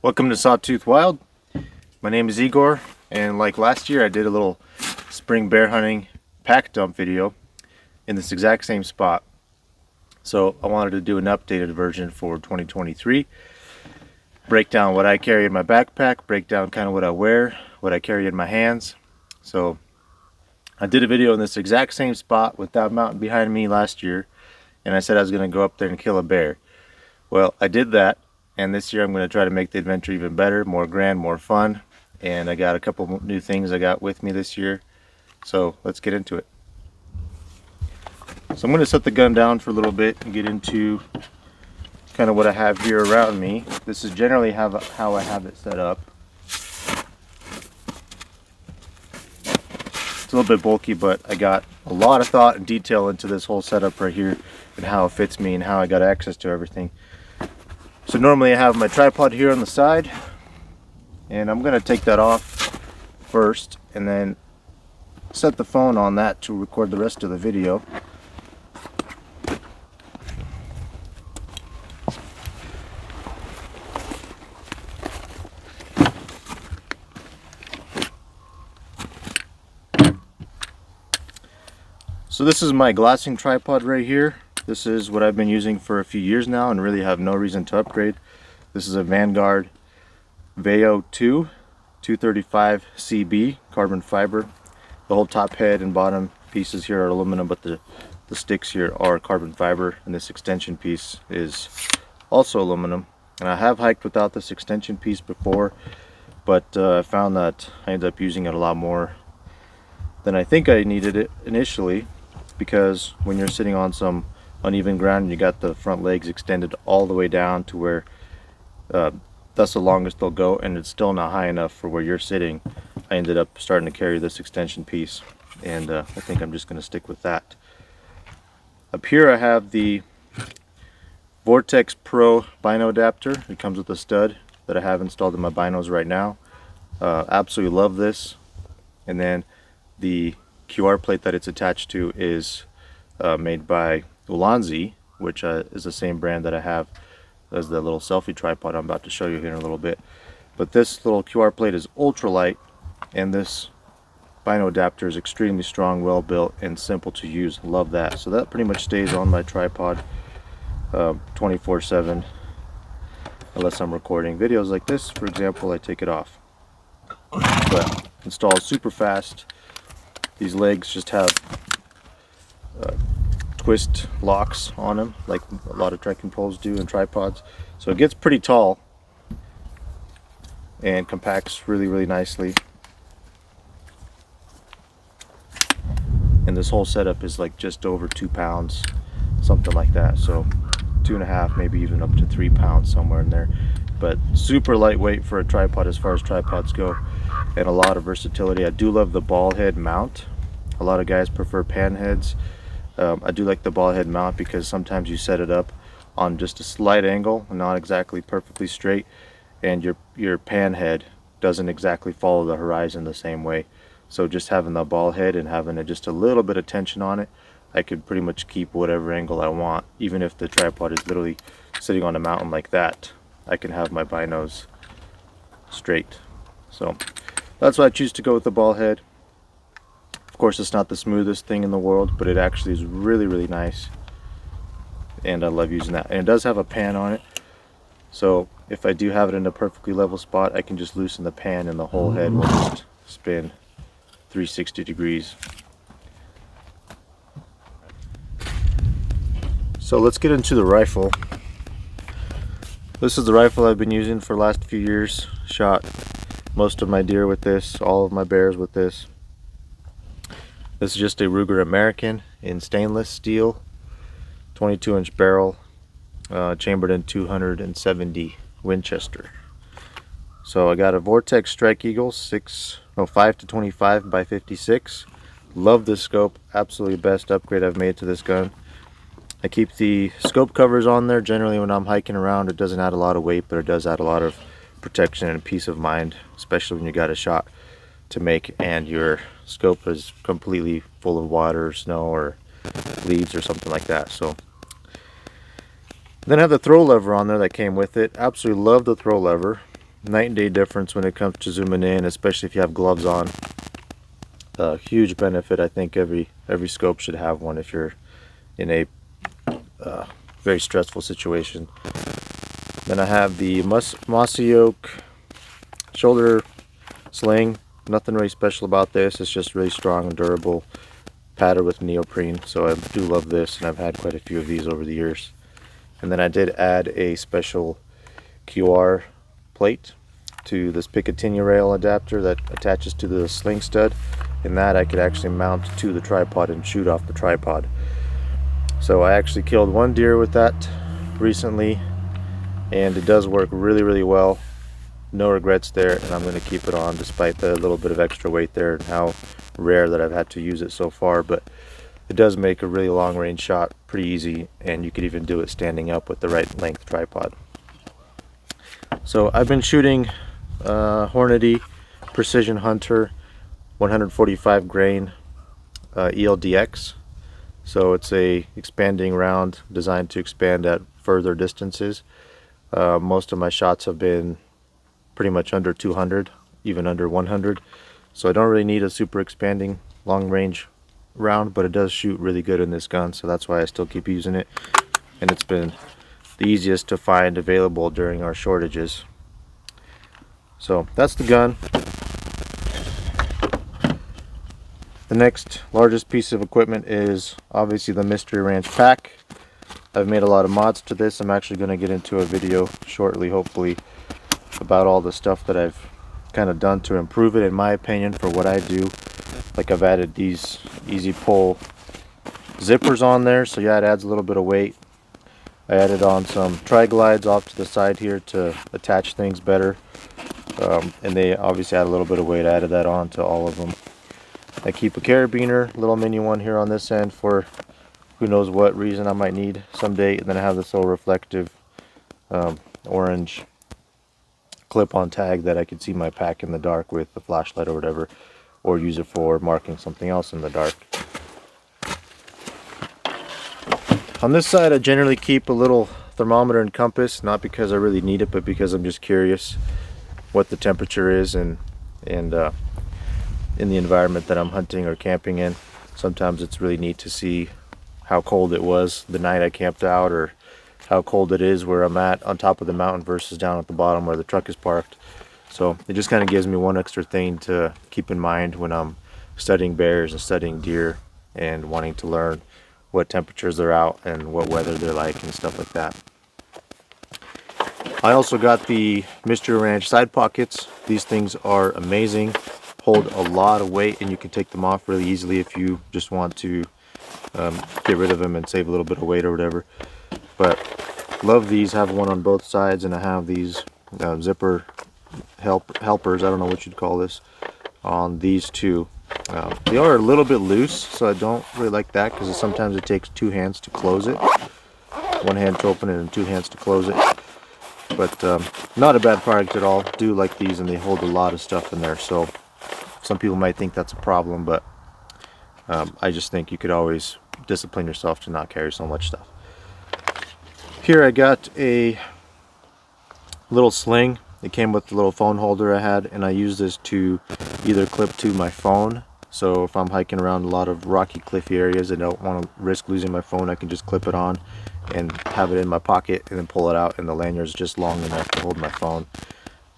Welcome to SawtoothWild. My name is Igor, and like last year I did a little spring bear hunting pack dump video in this exact same spot. So I wanted to do an updated version for 2023. Break down what I carry in my backpack, break down kind of what I wear, what I carry in my hands. So I did a video in this exact same spot with that mountain behind me last year, and I said I was going to go up there and kill a bear. Well, I did that. And this year I'm going to try to make the adventure even better, more grand, more fun. And I got a couple new things I got with me this year. So let's get into it. So I'm going to set the gun down for a little bit and get into kind of what I have here around me. This is generally how I have it set up. It's a little bit bulky, but I got a lot of thought and detail into this whole setup right here and how it fits me and how I got access to everything. So normally I have my tripod here on the side, and I'm going to take that off first and then set the phone on that to record the rest of the video. So this is my glassing tripod right here. This is what I've been using for a few years now and really have no reason to upgrade. This is a Vanguard Veo 2 235 CB carbon fiber. The whole top head and bottom pieces here are aluminum, but the sticks here are carbon fiber, and this extension piece is also aluminum. And I have hiked without this extension piece before, but I found that I ended up using it a lot more than I think I needed it initially, because when you're sitting on some uneven ground and you got the front legs extended all the way down to where that's the longest they'll go, and it's still not high enough for where you're sitting, I ended up starting to carry this extension piece, and I think I'm just going to stick with that. Up here I have the Vortex Pro Bino adapter. It comes with a stud that I have installed in my binos right now. Absolutely love this. And then the QR plate that it's attached to is made by Ulanzi, which is the same brand that I have as the little selfie tripod I'm about to show you here in a little bit. But this little QR plate is ultralight, and this Bino adapter is extremely strong, well built, and simple to use. Love that. So that pretty much stays on my tripod 24/7 unless I'm recording videos like this, for example. I take it off. But installs super fast. These legs just have twist locks on them like a lot of trekking poles do and tripods, so it gets pretty tall and compacts really nicely. And this whole setup is like just over 2 pounds, something like that, so 2.5, maybe even up to 3 pounds, somewhere in there. But super lightweight for a tripod as far as tripods go, and a lot of versatility. I do love the ball head mount. A lot of guys prefer pan heads. I do like the ball head mount because sometimes you set it up on just a slight angle, not exactly perfectly straight, and your pan head doesn't exactly follow the horizon the same way. So just having the ball head and having just a little bit of tension on it, I could pretty much keep whatever angle I want. Even if the tripod is literally sitting on a mountain like that, I can have my binos straight. So that's why I choose to go with the ball head. Of course, it's not the smoothest thing in the world, but it actually is really nice, and I love using that. And it does have a pan on it, so if I do have it in a perfectly level spot, I can just loosen the pan and the whole head will just spin 360 degrees. So let's get into the rifle. This is the rifle I've been using for the last few years. Shot most of my deer with this, all of my bears with this. This is just a Ruger American in stainless steel, 22-inch barrel, chambered in 270 Winchester. So I got a Vortex Strike Eagle 5 to 25 by 56. Love this scope. Absolutely best upgrade I've made to this gun. I keep the scope covers on there. Generally when I'm hiking around, it doesn't add a lot of weight, but it does add a lot of protection and peace of mind, especially when you got a shot to make and your scope is completely full of water or snow or leaves or something like that. So then I have the throw lever on there that came with it. Absolutely love the throw lever. night and day difference when it comes to zooming in, especially if you have gloves on. Huge benefit. I think every scope should have one if you're in a very stressful situation. Then I have the mossy oak shoulder sling. Nothing really special about this. It's just really strong and durable, padded with neoprene. So I do love this, and I've had quite a few of these over the years. And then I did add a special QR plate to this Picatinny rail adapter that attaches to the sling stud, and that I could actually mount to the tripod and shoot off the tripod. So I actually killed one deer with that recently, and it does work really well. No regrets there, and I'm going to keep it on despite the little bit of extra weight there and how rare that I've had to use it so far. But it does make a really long range shot pretty easy, and you could even do it standing up with the right length tripod. So I've been shooting Hornady Precision Hunter 145 grain ELDX. So it's a expanding round designed to expand at further distances. Most of my shots have been pretty much under 200, even under 100. So I don't really need a super expanding long range round, but it does shoot really good in this gun, so that's why I still keep using it. And it's been the easiest to find available during our shortages. So that's the gun. The next largest piece of equipment is obviously the Mystery Ranch pack. I've made a lot of mods to this. I'm actually going to get into a video shortly, hopefully, about all the stuff that I've kind of done to improve it, in my opinion, for what I do. Like, I've added these easy pull zippers on there, so yeah, it adds a little bit of weight. I added on some tri-glides off to the side here to attach things better, and they obviously add a little bit of weight. I added that on to all of them. I keep a carabiner, little mini one here on this end for who knows what reason I might need someday. And then I have this little reflective orange clip-on tag that I could see my pack in the dark with a flashlight or whatever, or use it for marking something else in the dark. On this side, I generally keep a little thermometer and compass, not because I really need it, but because I'm just curious what the temperature is and in the environment that I'm hunting or camping in. Sometimes it's really neat to see how cold it was the night I camped out, or how cold it is where I'm at on top of the mountain versus down at the bottom where the truck is parked. So it just kind of gives me one extra thing to keep in mind when I'm studying bears and studying deer and wanting to learn what temperatures they're out and what weather they're like and stuff like that. I also got the Mystery Ranch side pockets. These things are amazing, hold a lot of weight, and you can take them off really easily if you just want to get rid of them and save a little bit of weight or whatever. But love these. Have one on both sides, and I have these zipper helpers, I don't know what you'd call this, on these two. They are a little bit loose, so I don't really like that, because sometimes it takes two hands to close it. One hand to open it and two hands to close it. But not a bad product at all. Do like these, and they hold a lot of stuff in there. So some people might think that's a problem, but I just think you could always discipline yourself to not carry so much stuff. Here I got a little sling. It came with the little phone holder I had, and I use this to either clip to my phone. So if I'm hiking around a lot of rocky, cliffy areas and don't want to risk losing my phone, I can just clip it on and have it in my pocket and then pull it out, and the lanyard's just long enough to hold my phone.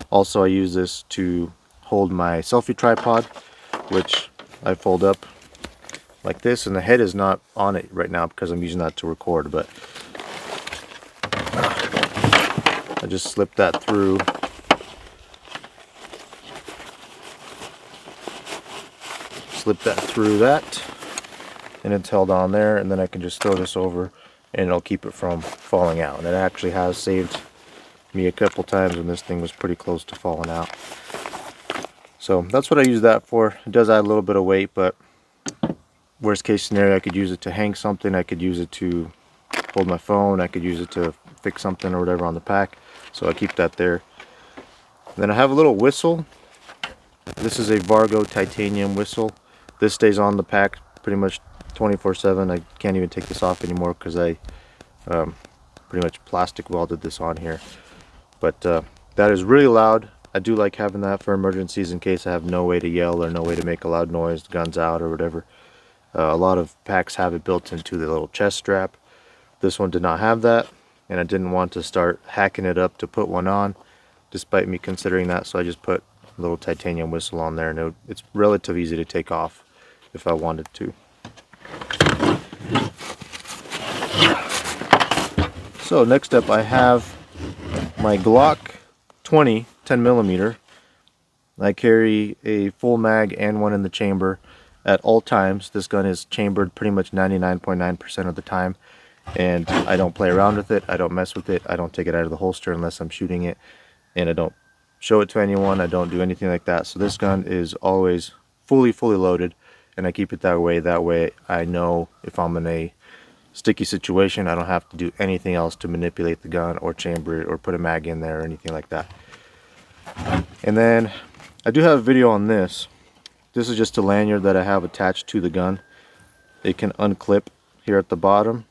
Also, I use this to hold my selfie tripod, which I fold up like this, and the head is not on it right now because I'm using that to record, but I just slip that through. Slip that through that, and it's held on there, and then I can just throw this over and it'll keep it from falling out. And it actually has saved me a couple times when this thing was pretty close to falling out. So that's what I use that for. It does add a little bit of weight, but worst case scenario, I could use it to hang something, I could use it to hold my phone, I could use it to fix something or whatever on the pack. So I keep that there. Then I have a little whistle. This is a Vargo titanium whistle. This stays on the pack pretty much 24/7. I can't even take this off anymore because I pretty much plastic welded this on here. But that is really loud, I do like having that for emergencies in case I have no way to yell or no way to make a loud noise, the gun's out or whatever. A lot of packs have it built into the little chest strap. This one did not have that, and I didn't want to start hacking it up to put one on, despite me considering that, so I just put a little titanium whistle on there, and it's relatively easy to take off if I wanted to. So next up I have my Glock 20 10mm. I carry a full mag and one in the chamber at all times. This gun is chambered pretty much 99.9% of the time, and I don't play around with it, I don't mess with it, I don't take it out of the holster unless I'm shooting it, and I don't show it to anyone, I don't do anything like that. So this gun is always fully loaded, and I keep it that way. That way I know if I'm in a sticky situation, I don't have to do anything else to manipulate the gun or chamber it or put a mag in there or anything like that. And then I do have a video on this. This is just a lanyard that I have attached to the gun. It can unclip here at the bottom.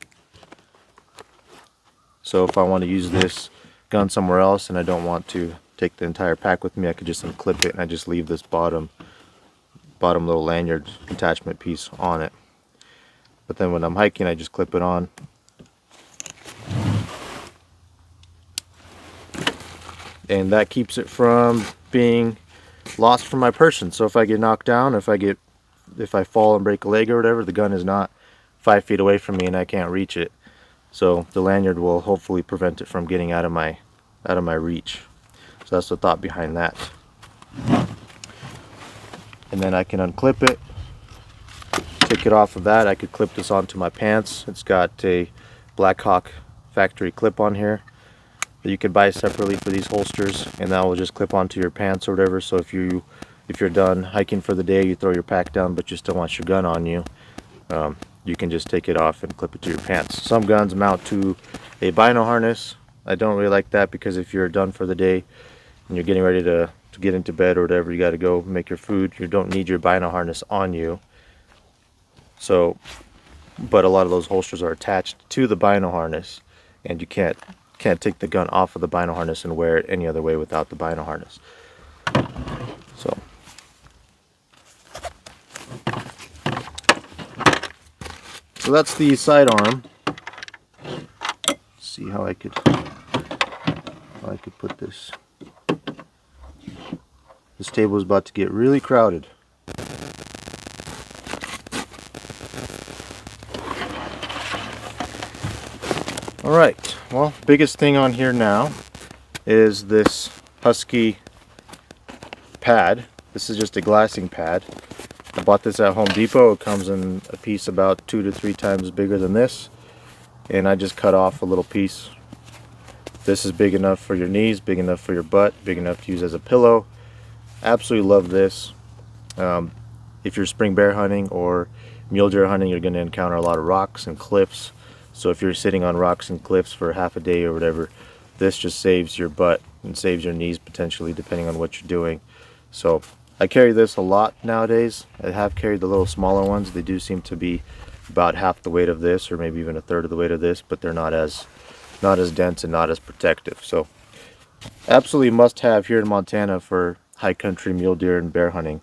So if I want to use this gun somewhere else and I don't want to take the entire pack with me, I could just unclip it and I just leave this bottom little lanyard attachment piece on it. But then when I'm hiking, I just clip it on. And that keeps it from being lost from my person. So if I get knocked down, if I fall and break a leg or whatever, the gun is not 5 feet away from me and I can't reach it. So the lanyard will hopefully prevent it from getting out of my reach. So that's the thought behind that. And then I can unclip it, take it off of that. I could clip this onto my pants. It's got a Blackhawk factory clip on here that you could buy separately for these holsters, and that will just clip onto your pants or whatever. So if you're done hiking for the day, you throw your pack down but you still want your gun on you, you can just take it off and clip it to your pants. Some guns mount to a Bino harness. I don't really like that because if you're done for the day and you're getting ready to get into bed or whatever, you got to go make your food, you don't need your Bino harness on you. So, but a lot of those holsters are attached to the Bino harness, and you can't take the gun off of the Bino harness and wear it any other way without the Bino harness. So that's the sidearm. See how I could put this. This table is about to get really crowded. Alright, well, biggest thing on here now is this Husky pad. This is just a glassing pad. I bought this at Home Depot. It comes in a piece about 2 to 3 times bigger than this, and I just cut off a little piece. This is big enough for your knees, big enough for your butt, big enough to use as a pillow. Absolutely love this. If you're spring bear hunting or mule deer hunting, you're going to encounter a lot of rocks and cliffs. So if you're sitting on rocks and cliffs for half a day or whatever, this just saves your butt and saves your knees potentially, depending on what you're doing. So I carry this a lot nowadays. I have carried the little smaller ones. They do seem to be about half the weight of this, or maybe even a third of the weight of this, but they're not as dense and not as protective. So absolutely must have here in Montana for high country mule deer and bear hunting.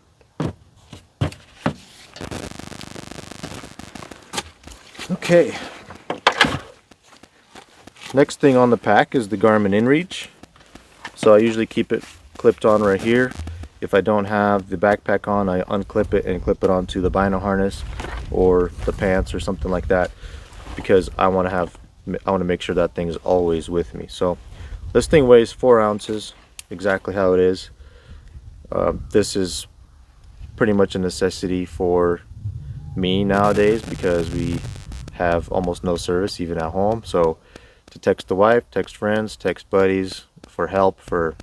Okay. Next thing on the pack is the Garmin InReach. So I usually keep it clipped on right here. If I don't have the backpack on, I unclip it and clip it onto the Bino harness or the pants or something like that, because I want to make sure that thing is always with me. So this thing weighs 4 ounces, exactly how it is. This is pretty much a necessity for me nowadays because we have almost no service even at home. So to text the wife, text friends, text buddies for help, for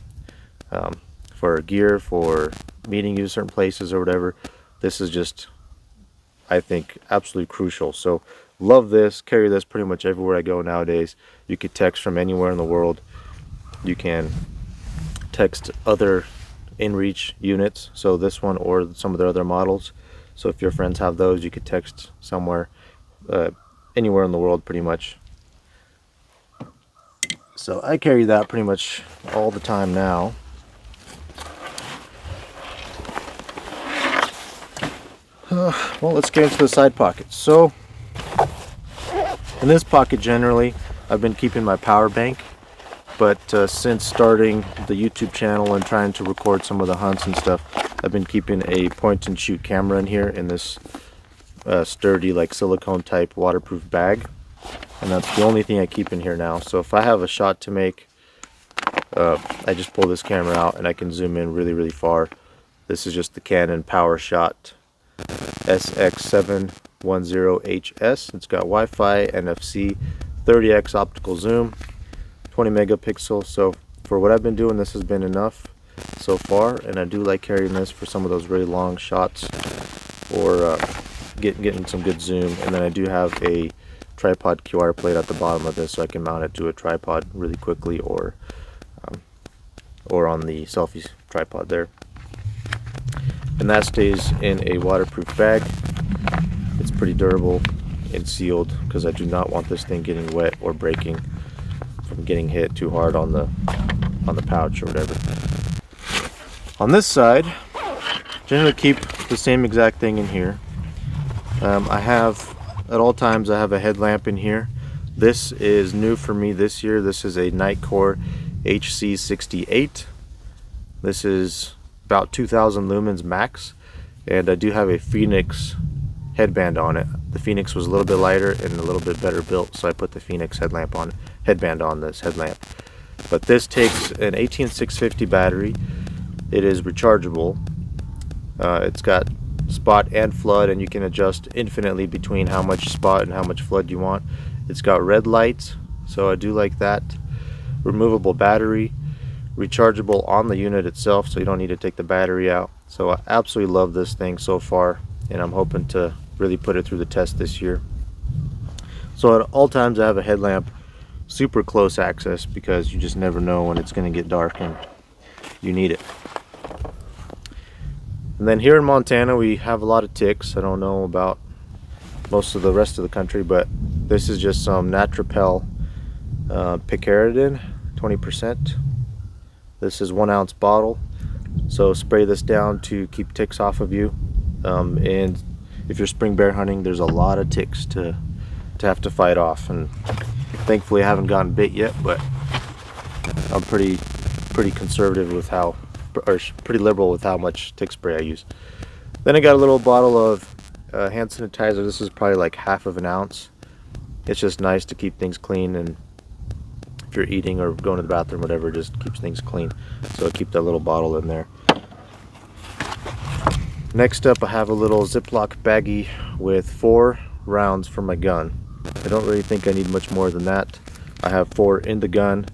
gear, for meeting you certain places or whatever, this is just, I think, absolutely crucial. So love this, carry this pretty much everywhere I go nowadays. You could text from anywhere in the world. You can text other InReach units, so this one or some of the other models. So if your friends have those, you could text somewhere, anywhere in the world pretty much. So I carry that pretty much all the time now. Well, let's get into the side pockets. So in this pocket generally I've been keeping my power bank, but since starting the YouTube channel and trying to record some of the hunts and stuff, I've been keeping a point and shoot camera in here in this sturdy, like silicone type waterproof bag, and that's the only thing I keep in here now. So if I have a shot to make, I just pull this camera out and I can zoom in really far. This is just the Canon PowerShot SX710HS. It's got Wi-Fi, NFC, 30x optical zoom, 20 megapixel. So for what I've been doing, this has been enough so far, and I do like carrying this for some of those really long shots or getting some good zoom. And then I do have a tripod QR plate at the bottom of this, so I can mount it to a tripod really quickly, or on the selfie tripod there. And that stays in a waterproof bag. It's pretty durable and sealed because I do not want this thing getting wet or breaking from getting hit too hard on the pouch or whatever. On this side, generally keep the same exact thing in here. I have, at all times, I have a headlamp in here. This is new for me this year. This is a Nightcore HC68. This is about 2000 lumens max, and I do have a Phoenix headband on it. The Phoenix was a little bit lighter and a little bit better built, so I put the Phoenix headband on this headlamp. But this takes an 18650 battery. It is rechargeable. It's got spot and flood, and you can adjust infinitely between how much spot and how much flood you want. It's got red lights, so I do like that. Removable battery, rechargeable on the unit itself, so you don't need to take the battery out. So I absolutely love this thing so far, and I'm hoping to really put it through the test this year. So at all times I have a headlamp, super close access, because you just never know when it's going to get dark and you need it. And then here in Montana we have a lot of ticks. I don't know about most of the rest of the country, but this is just some Natrapel picaridin, 20%. This is 1 ounce bottle, so spray this down to keep ticks off of you. And if you're spring bear hunting, there's a lot of ticks to have to fight off, and thankfully I haven't gotten bit yet, but I'm pretty conservative with how, or pretty liberal with how much tick spray I use. Then I got a little bottle of hand sanitizer. This is probably like half of an ounce. It's just nice to keep things clean, and if you're eating or going to the bathroom, whatever, it just keeps things clean. So I keep that little bottle in there. Next up, I have a little Ziploc baggie with 4 rounds for my gun. I don't really think I need much more than that. I have 4 in the gun,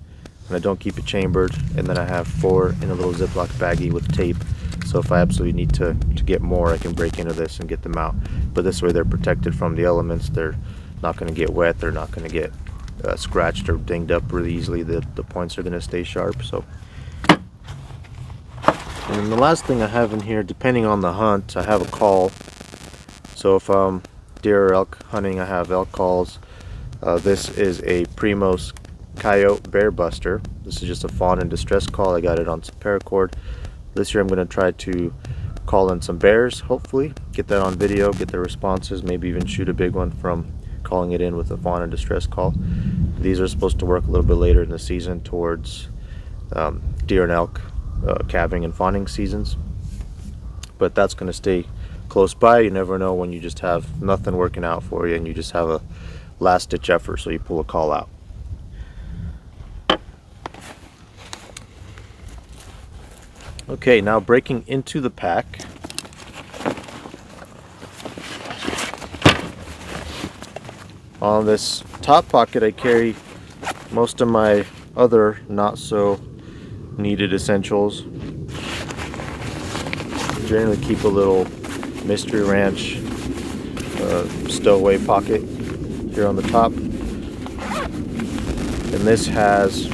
and I don't keep it chambered. And then I have 4 in a little Ziploc baggie with tape. So if I absolutely need to get more, I can break into this and get them out. But this way they're protected from the elements. They're not going to get wet. They're not going to get scratched or dinged up really easily. The points are going to stay sharp. So, and the last thing I have in here, depending on the hunt, I have a call. So if I'm deer or elk hunting, I have elk calls. This is a Primos Coyote Bear Buster. This is just a fawn in distress call. I got it on some paracord. This year I'm going to try to call in some bears, hopefully get that on video, get their responses, maybe even shoot a big one from calling it in with a fawn in distress call. These are supposed to work a little bit later in the season towards deer and elk calving and fawning seasons, but that's going to stay close by. You never know when you just have nothing working out for you and you just have a last ditch effort, so you pull a call out. Okay, now breaking into the pack. On this top pocket I carry most of my other not so needed essentials. Generally keep a little Mystery Ranch stowaway pocket here on the top, and this has a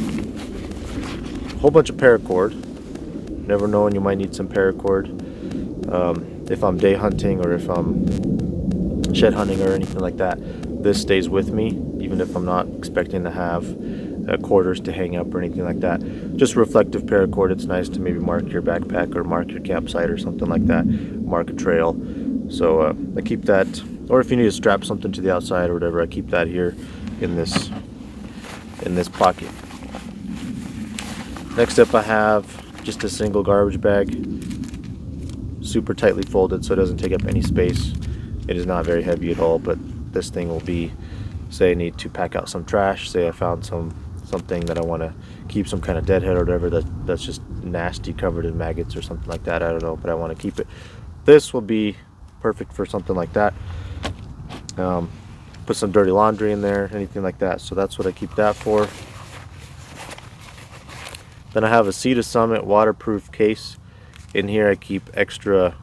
whole bunch of paracord. Never know when you might need some paracord. If I'm day hunting or if I'm shed hunting or anything like that, this stays with me, even if I'm not expecting to have quarters to hang up or anything like that. Just reflective paracord. It's nice to maybe mark your backpack or mark your campsite or something like that, mark a trail. So I keep that, or if you need to strap something to the outside or whatever, I keep that here in this pocket. Next up, I have just a single garbage bag, super tightly folded so it doesn't take up any space. It is not very heavy at all, but this thing will be, say I need to pack out some trash, say I found something that I want to keep, some kind of deadhead or whatever that's just nasty, covered in maggots or something like that, I don't know, but I want to keep it. This will be perfect for something like that. Put some dirty laundry in there, anything like that. So that's what I keep that for. Then I have a Sea to Summit waterproof case. In here I keep extra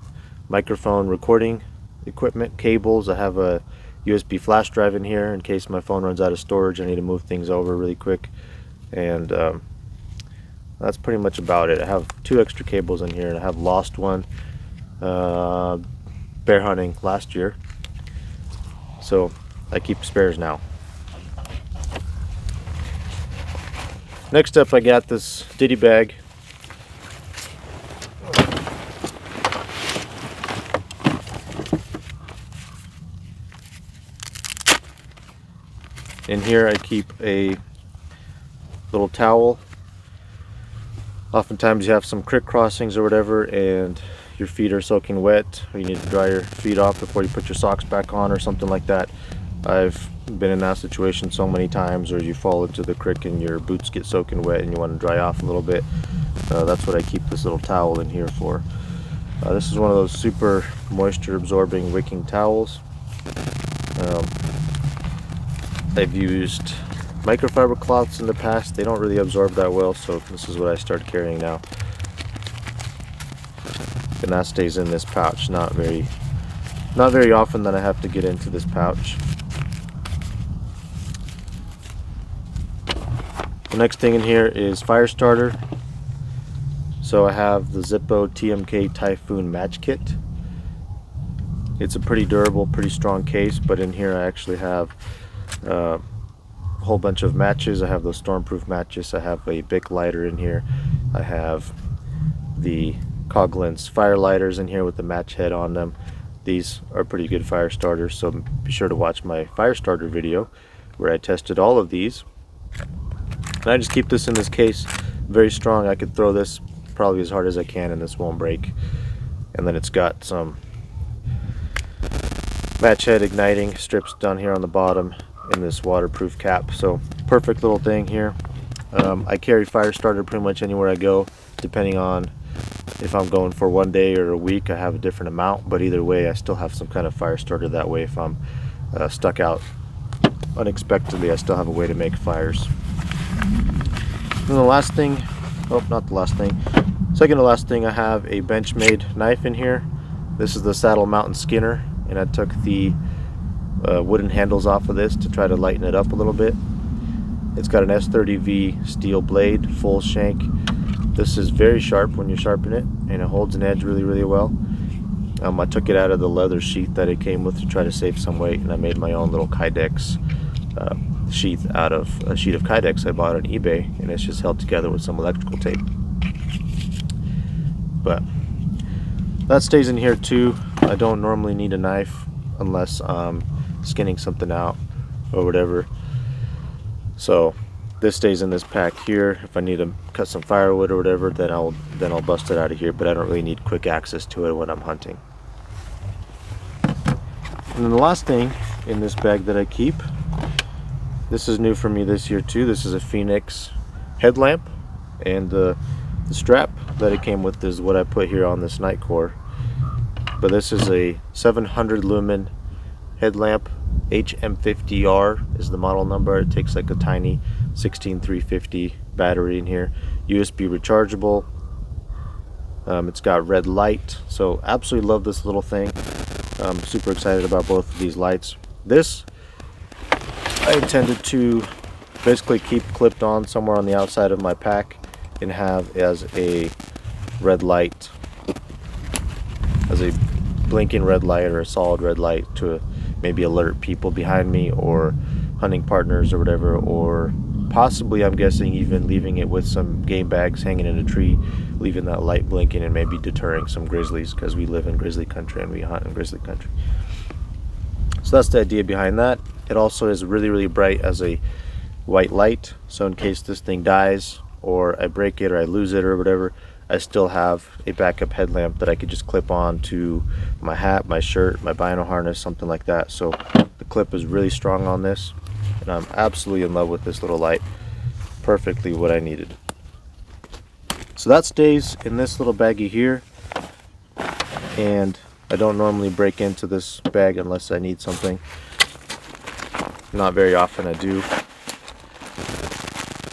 microphone recording equipment, cables. I have a USB flash drive in here in case my phone runs out of storage. I need to move things over really quick. And that's pretty much about it. I have 2 extra cables in here, and I have lost one bear hunting last year, so I keep spares now. Next up, I got this ditty bag. In here I keep a little towel. Oftentimes you have some creek crossings or whatever and your feet are soaking wet, or you need to dry your feet off before you put your socks back on or something like that. I've been in that situation so many times, or you fall into the creek and your boots get soaking wet and you want to dry off a little bit. That's what I keep this little towel in here for. This is one of those super moisture absorbing wicking towels. I've used microfiber cloths in the past. They don't really absorb that well, so this is what I start carrying now. And that stays in this pouch. Not very often that I have to get into this pouch. The next thing in here is fire starter. So I have the Zippo TMK Typhoon match kit. It's a pretty durable, pretty strong case, but in here I actually have a whole bunch of matches. I have those stormproof matches. I have a Bic lighter in here. I have the Coglins fire lighters in here with the match head on them. These are pretty good fire starters, so be sure to watch my fire starter video where I tested all of these. And I just keep this in this case, very strong. I could throw this probably as hard as I can and this won't break. And then it's got some match head igniting strips down here on the bottom in this waterproof cap. So perfect little thing here. I carry fire starter pretty much anywhere I go, depending on if I'm going for one day or a week. I have a different amount, but either way I still have some kind of fire starter. That way if I'm stuck out unexpectedly, I still have a way to make fires. And the last thing, oh, not the last thing, second to last thing, I have a Benchmade knife in here. This is the Saddle Mountain Skinner, and I took the wooden handles off of this to try to lighten it up a little bit. It's got an S30V steel blade, full shank. This is very sharp when you sharpen it, and it holds an edge really, really well. I took it out of the leather sheath that it came with to try to save some weight, and I made my own little Kydex sheath out of a sheet of Kydex I bought on eBay, and it's just held together with some electrical tape. But that stays in here too. I don't normally need a knife unless I'm skinning something out or whatever. So this stays in this pack here. If I need to cut some firewood or whatever, then I'll bust it out of here, but I don't really need quick access to it when I'm hunting. And then the last thing in this bag that I keep, this is new for me this year too. This is a Phoenix headlamp, and the strap that it came with is what I put here on this night core. But this is a 700 lumen headlamp. HM50R is the model number. It takes like a tiny 16350 battery in here. USB rechargeable. It's got red light, so absolutely love this little thing. I'm super excited about both of these lights. This I intended to basically keep clipped on somewhere on the outside of my pack and have as a red light, as a blinking red light or a solid red light to maybe alert people behind me or hunting partners or whatever, or possibly, I'm guessing, even leaving it with some game bags hanging in a tree, leaving that light blinking and maybe deterring some grizzlies, because we live in grizzly country and we hunt in grizzly country. So that's the idea behind that. It also is really, really bright as a white light, so in case this thing dies or I break it or I lose it or whatever, I still have a backup headlamp that I could just clip on to my hat, my shirt, my Bino harness, something like that. So the clip is really strong on this, and I'm absolutely in love with this little light. Perfectly what I needed. So that stays in this little baggie here, and I don't normally break into this bag unless I need something. Not very often I do.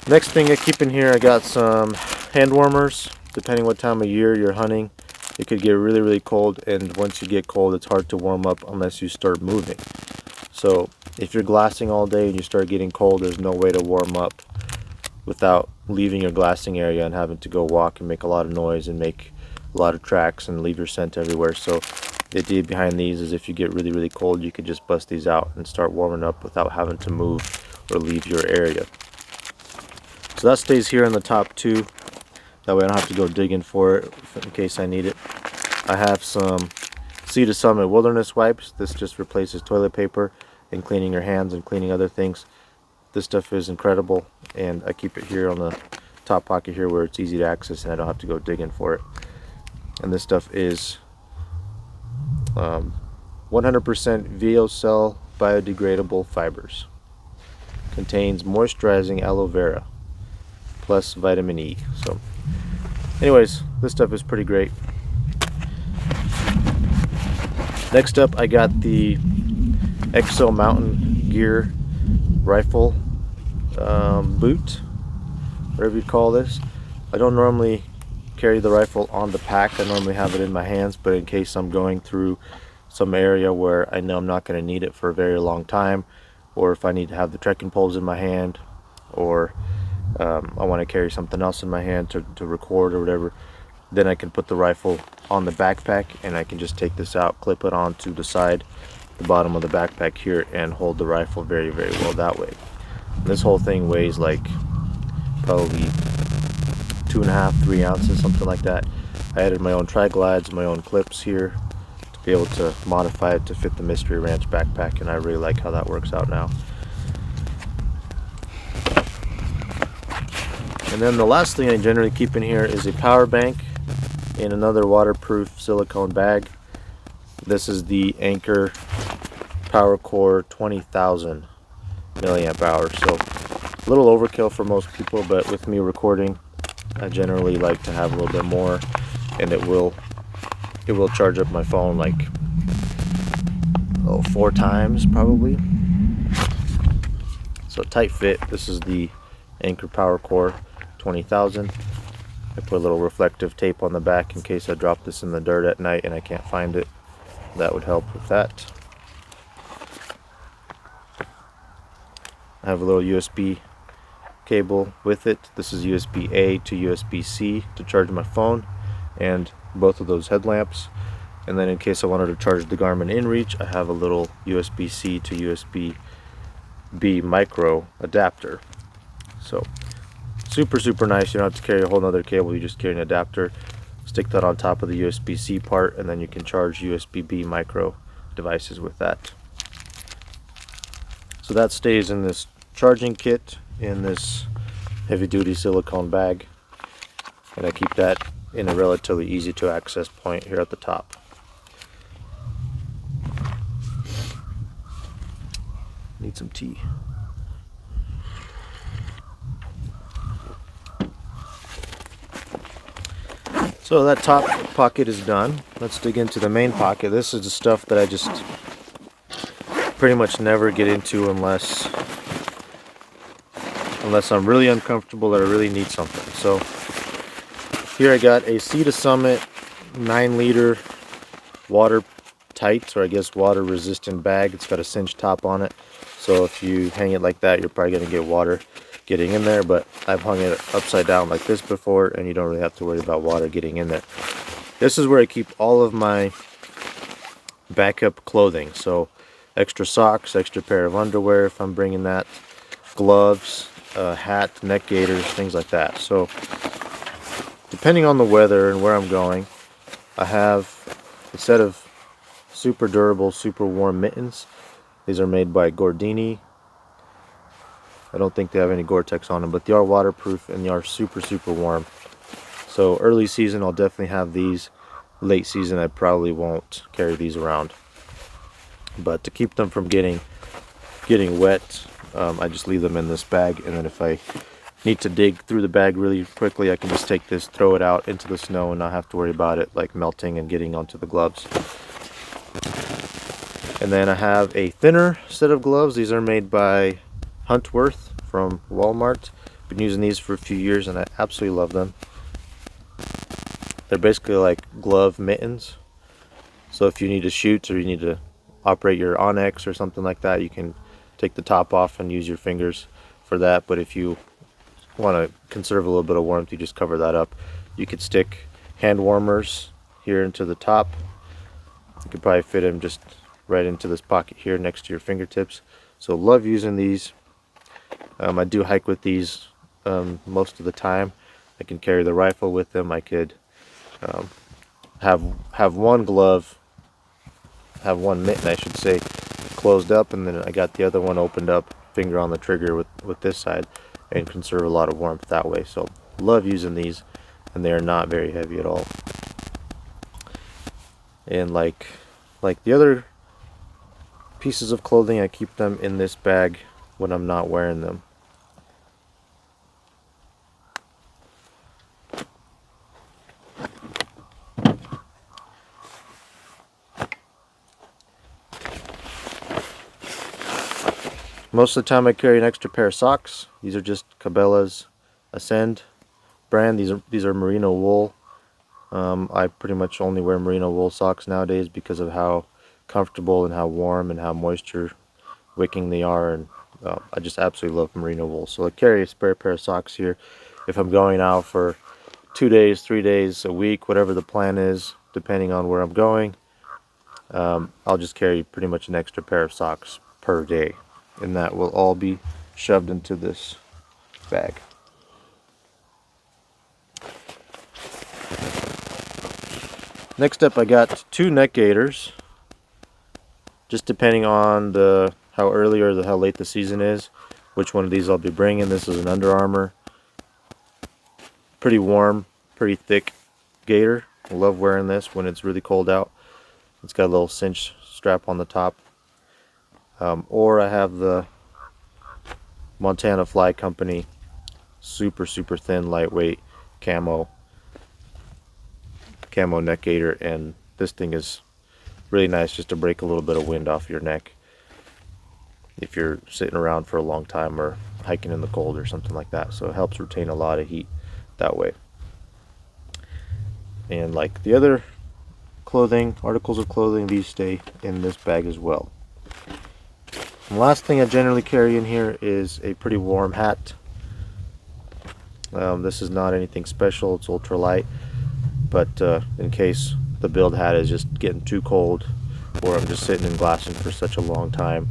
Next thing I keep in here, I got some hand warmers. Depending what time of year you're hunting, it could get really, really cold, and once you get cold, it's hard to warm up unless you start moving. So if you're glassing all day and you start getting cold, there's no way to warm up without leaving your glassing area and having to go walk and make a lot of noise and make a lot of tracks and leave your scent everywhere. So the idea behind these is if you get really, really cold, you could just bust these out and start warming up without having to move or leave your area. So that stays here in the top two. That way I don't have to go digging for it in case I need it. I have some Sea to Summit wilderness wipes. This just replaces toilet paper in cleaning your hands and cleaning other things. This stuff is incredible, and I keep it here on the top pocket here where it's easy to access and I don't have to go digging for it. And this stuff is 100% VOCell biodegradable fibers. Contains moisturizing aloe vera plus vitamin E. So anyways, this stuff is pretty great. Next up, I got the Exo Mountain Gear rifle boot, whatever you'd call this. I don't normally carry the rifle on the pack. I normally have it in my hands, but in case I'm going through some area where I know I'm not going to need it for a very long time, or if I need to have the trekking poles in my hand, or I want to carry something else in my hand to record or whatever, then I can put the rifle on the backpack and I can just take this out, clip it onto the side, the bottom of the backpack here, and hold the rifle very, very well that way. And this whole thing weighs like probably 2.5, 3 ounces, something like that. I added my own tri-glides, my own clips here to be able to modify it to fit the Mystery Ranch backpack, and I really like how that works out now. And then the last thing I generally keep in here is a power bank in another waterproof silicone bag. This is the Anchor Power Core 20,000 milliamp hours. So a little overkill for most people, but with me recording, I generally like to have a little bit more, and it will charge up my phone like 4 times probably. So tight fit. This is the Anchor Power Core 20,000. I put a little reflective tape on the back in case I drop this in the dirt at night and I can't find it. That would help with that. I have a little USB cable with it. This is USB-A to USB-C to charge my phone and both of those headlamps. And then in case I wanted to charge the Garmin InReach, I have a little USB-C to USB-B micro adapter. So super, super nice. You don't have to carry a whole nother cable, you just carry an adapter, stick that on top of the USB-C part, and then you can charge USB-B micro devices with that. So that stays in this charging kit in this heavy duty silicone bag, and I keep that in a relatively easy to access point here at the top. Need some tea. So that top pocket is done. Let's dig into the main pocket. This is the stuff that I just pretty much never get into unless I'm really uncomfortable or I really need something. So here I got a Sea to Summit 9-liter watertight, or I guess water resistant bag. It's got a cinch top on it, so if you hang it like that, you're probably going to get water getting in there, but I've hung it upside down like this before and you don't really have to worry about water getting in there. This is where I keep all of my backup clothing, so extra socks, extra pair of underwear if I'm bringing that, gloves, hat, neck gaiters, things like that. So depending on the weather and where I'm going, I have a set of super durable, super warm mittens. These are made by Gordini. I don't think they have any Gore-Tex on them, but they are waterproof and they are super, super warm. So early season, I'll definitely have these. Late season, I probably won't carry these around. But to keep them from getting wet, I just leave them in this bag, and then if I need to dig through the bag really quickly, I can just take this, throw it out into the snow, and not have to worry about it like melting and getting onto the gloves. And then I have a thinner set of gloves. These are made by Huntworth from Walmart. Been using these for a few years and I absolutely love them. They're basically like glove mittens. So if you need to shoot or you need to operate your Onyx or something like that, you can take the top off and use your fingers for that. But if you want to conserve a little bit of warmth, you just cover that up. You could stick hand warmers here into the top. You could probably fit them just right into this pocket here next to your fingertips. So love using these. I do hike with these most of the time. I can carry the rifle with them. I could have one glove, have one mitten I should say, closed up, and then I got the other one opened up, finger on the trigger with this side, and conserve a lot of warmth that way. So love using these, and they are not very heavy at all. And like the other pieces of clothing, I keep them in this bag when I'm not wearing them. Most of the time I carry an extra pair of socks. These are just Cabela's Ascend brand. These are merino wool. I pretty much only wear merino wool socks nowadays because of how comfortable and how warm and how moisture wicking they are, and I just absolutely love merino wool. So I carry a spare pair of socks here if I'm going out for 2 days, 3 days, a week, whatever the plan is, depending on where I'm going. I'll just carry pretty much an extra pair of socks per day, and that will all be shoved into this bag. Next up, I got 2 neck gaiters, just depending on how early or how late the season is, which one of these I'll be bringing. This is an Under Armour, pretty warm, pretty thick gaiter. I love wearing this when it's really cold out. It's got a little cinch strap on the top. Or I have the Montana Fly Company super thin, lightweight camo neck gaiter, and this thing is really nice just to break a little bit of wind off your neck if you're sitting around for a long time or hiking in the cold or something like that. So it helps retain a lot of heat that way. And like the other articles of clothing, these stay in this bag as well. The last thing I generally carry in here is a pretty warm hat. This is not anything special, it's ultralight, but in case the build hat is just getting too cold, or I'm just sitting and glassing for such a long time,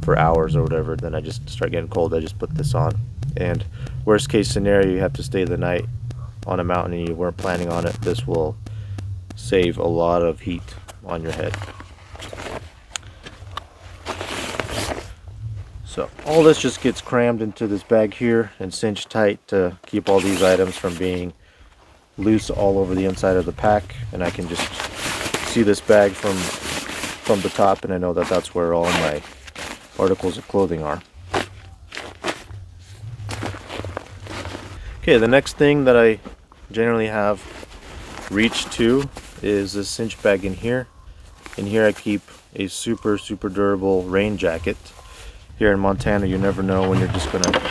for hours or whatever, then I just start getting cold, I just put this on. And worst case scenario, you have to stay the night on a mountain and you weren't planning on it, this will save a lot of heat on your head. So all this just gets crammed into this bag here and cinched tight to keep all these items from being loose all over the inside of the pack, and I can just see this bag from the top, and I know that that's where all my articles of clothing are. Okay, the next thing that I generally have reach to is this cinch bag in here. In here I keep a super durable rain jacket. Here in Montana, you never know when you're just going to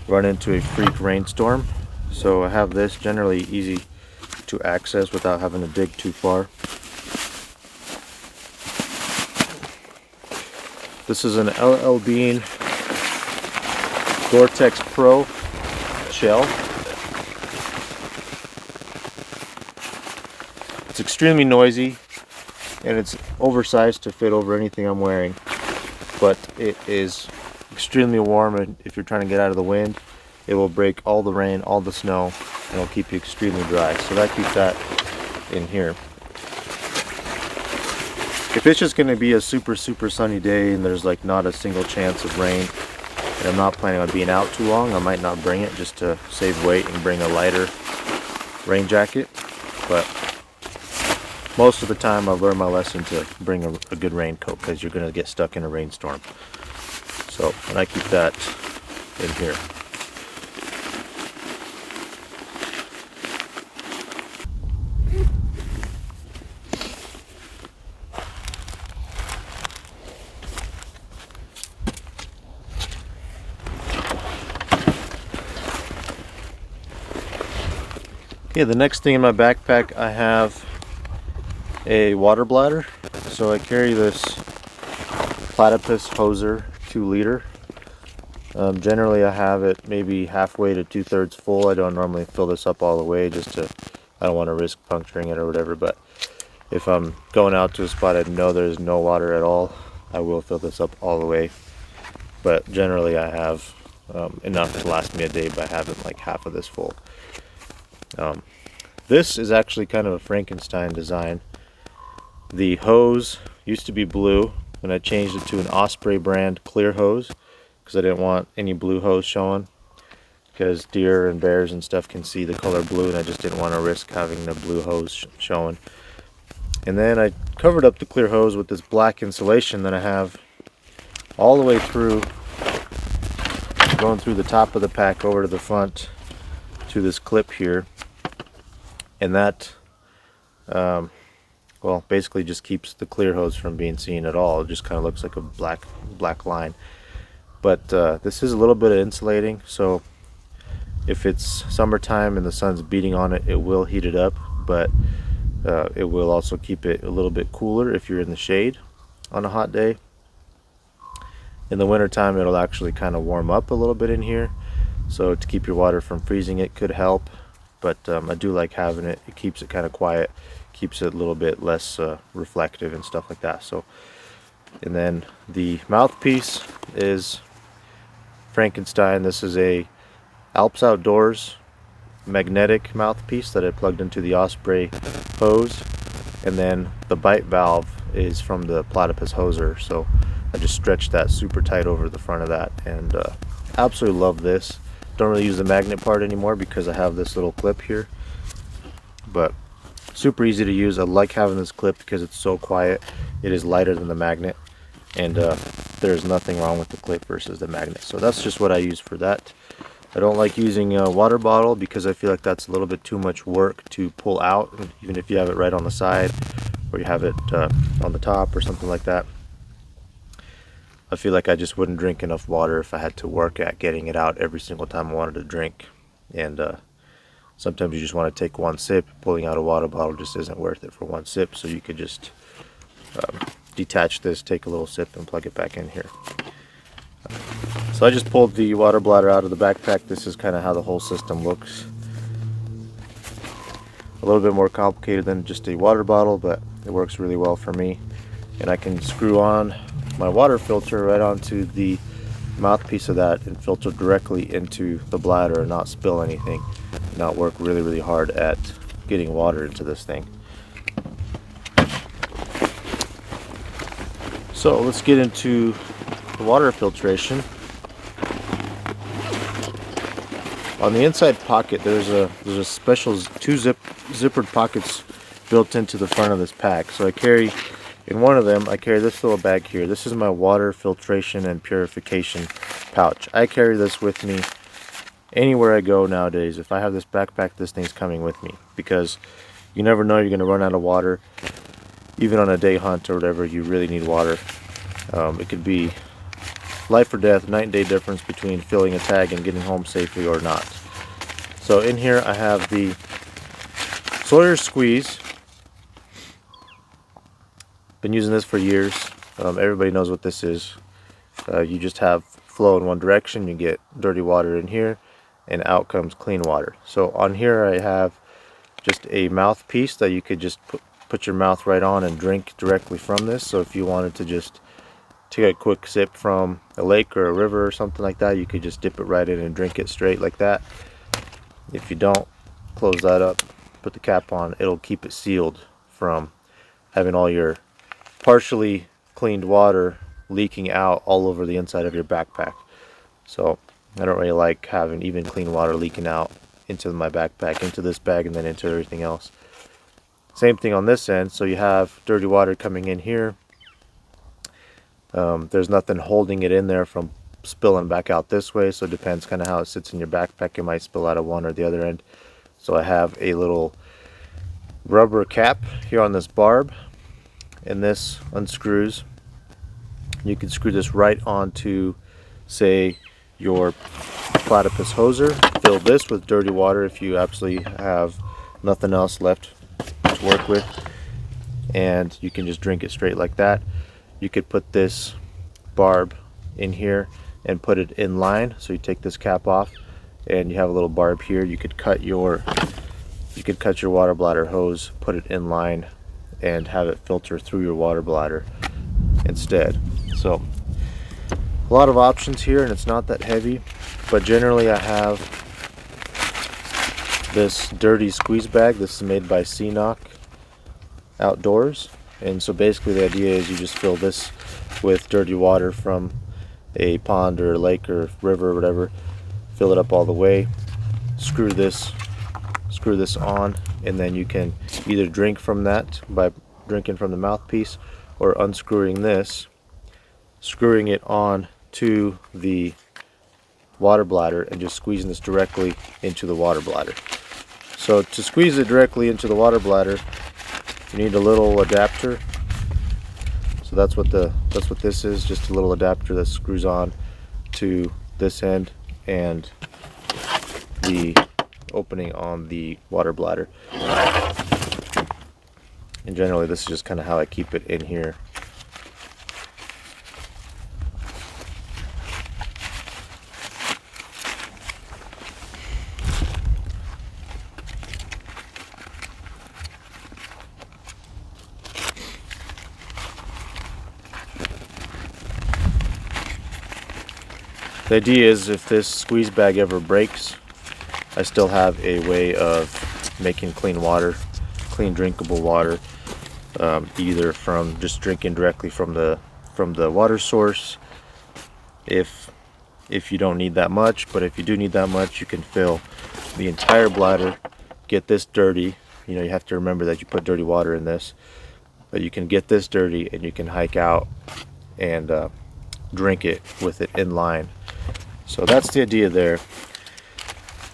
run into a freak rainstorm. So I have this, generally easy to access without having to dig too far. This is an LL Bean Gore-Tex Pro shell. It's extremely noisy and it's oversized to fit over anything I'm wearing, but it is extremely warm, and if you're trying to get out of the wind, it will break all the rain, all the snow, and it'll keep you extremely dry. So that keeps that in here. If it's just going to be a super sunny day and there's like not a single chance of rain, and I'm not planning on being out too long, I might not bring it just to save weight and bring a lighter rain jacket. But most of the time I've learned my lesson to bring a good raincoat, because you're going to get stuck in a rainstorm. So, and I keep that in here. Okay, the next thing in my backpack, I have a water bladder. So I carry this Platypus Hoser 2-liter. Generally I have it maybe halfway to 2/3 full. I don't normally fill this up all the way, I don't want to risk puncturing it or whatever, but if I'm going out to a spot I know there's no water at all, I will fill this up all the way. But generally I have enough to last me a day by having like half of this full. This is actually kind of a Frankenstein design. The hose used to be blue, and I changed it to an Osprey brand clear hose because I didn't want any blue hose showing, because deer and bears and stuff can see the color blue, and I just didn't want to risk having the blue hose showing. And then I covered up the clear hose with this black insulation that I have all the way through, going through the top of the pack over to the front to this clip here. And that well, basically just keeps the clear hose from being seen at all. It just kind of looks like a black line. But this is a little bit of insulating, so if it's summertime and the sun's beating on it, it will heat it up, but it will also keep it a little bit cooler if you're in the shade on a hot day. In the wintertime, it'll actually kind of warm up a little bit in here, so to keep your water from freezing, it could help. But I do like having it. It keeps it kind of quiet, keeps it a little bit less reflective and stuff like that. So, and then the mouthpiece is Frankenstein. This is a Alps Outdoors magnetic mouthpiece that I plugged into the Osprey hose, and then the bite valve is from the Platypus Hoser. So I just stretched that super tight over the front of that, and absolutely love this. Don't really use the magnet part anymore because I have this little clip here, but super easy to use. I like having this clip because it's so quiet. It is lighter than the magnet, and there's nothing wrong with the clip versus the magnet. So that's just what I use for that. I don't like using a water bottle because I feel like that's a little bit too much work to pull out, even if you have it right on the side or you have it on the top or something like that. I feel like I just wouldn't drink enough water if I had to work at getting it out every single time I wanted to drink. And sometimes you just want to take one sip. Pulling out a water bottle just isn't worth it for one sip, so you could just detach this, take a little sip, and plug it back in here. So I just pulled the water bladder out of the backpack. This is kind of how the whole system looks. A little bit more complicated than just a water bottle, but it works really well for me. And I can screw on my water filter right onto the mouthpiece of that and filter directly into the bladder and not spill anything, and not work really hard at getting water into this thing. So let's get into the water filtration. On the inside pocket, there's a special two zippered pockets built into the front of this pack. So I carry, in one of them, I carry this little bag here. This is my water filtration and purification pouch. I carry this with me anywhere I go nowadays. If I have this backpack, this thing's coming with me, because you never know, you're going to run out of water. Even on a day hunt or whatever, you really need water. It could be life or death, night and day difference between filling a tag and getting home safely or not. So in here I have the Sawyer Squeeze. Been using this for years. Everybody knows what this is. You just have flow in one direction, you get dirty water in here, and out comes clean water. So on here I have just a mouthpiece that you could just put your mouth right on and drink directly from this. So if you wanted to just take a quick sip from a lake or a river or something like that, you could just dip it right in and drink it straight like that. If you don't, close that up, put the cap on, it'll keep it sealed from having all your partially cleaned water leaking out all over the inside of your backpack. So I don't really like having even clean water leaking out into my backpack, into this bag, and then into everything else. Same thing on this end. So you have dirty water coming in here. There's nothing holding it in there from spilling back out this way, so it depends kind of how it sits in your backpack. It might spill out of one or the other end. So I have a little rubber cap here on this barb, and this unscrews. You can screw this right onto, say, your platypus hoser. Fill this with dirty water if you absolutely have nothing else left to work with, and you can just drink it straight like that. You could put this barb in here and put it in line. So you take this cap off and you have a little barb here. You could cut your water bladder hose, put it in line, and have it filter through your water bladder instead. So a lot of options here, and it's not that heavy. But generally I have this dirty squeeze bag. This is made by Knock Outdoors. And so basically the idea is you just fill this with dirty water from a pond or a lake or river or whatever, fill it up all the way, screw this on, and then you can either drink from that by drinking from the mouthpiece, or unscrewing this, screwing it on to the water bladder, and just squeezing this directly into the water bladder. So to squeeze it directly into the water bladder, you need a little adapter. So that's what this is, just a little adapter that screws on to this end and the opening on the water bladder. And generally this is just kind of how I keep it in here. The idea is if this squeeze bag ever breaks, I still have a way of making clean water, clean drinkable water, either from just drinking directly from the water source, if you don't need that much. But if you do need that much, you can fill the entire bladder, get this dirty. You know, you have to remember that you put dirty water in this, but you can get this dirty and you can hike out and drink it with it in line. So that's the idea there.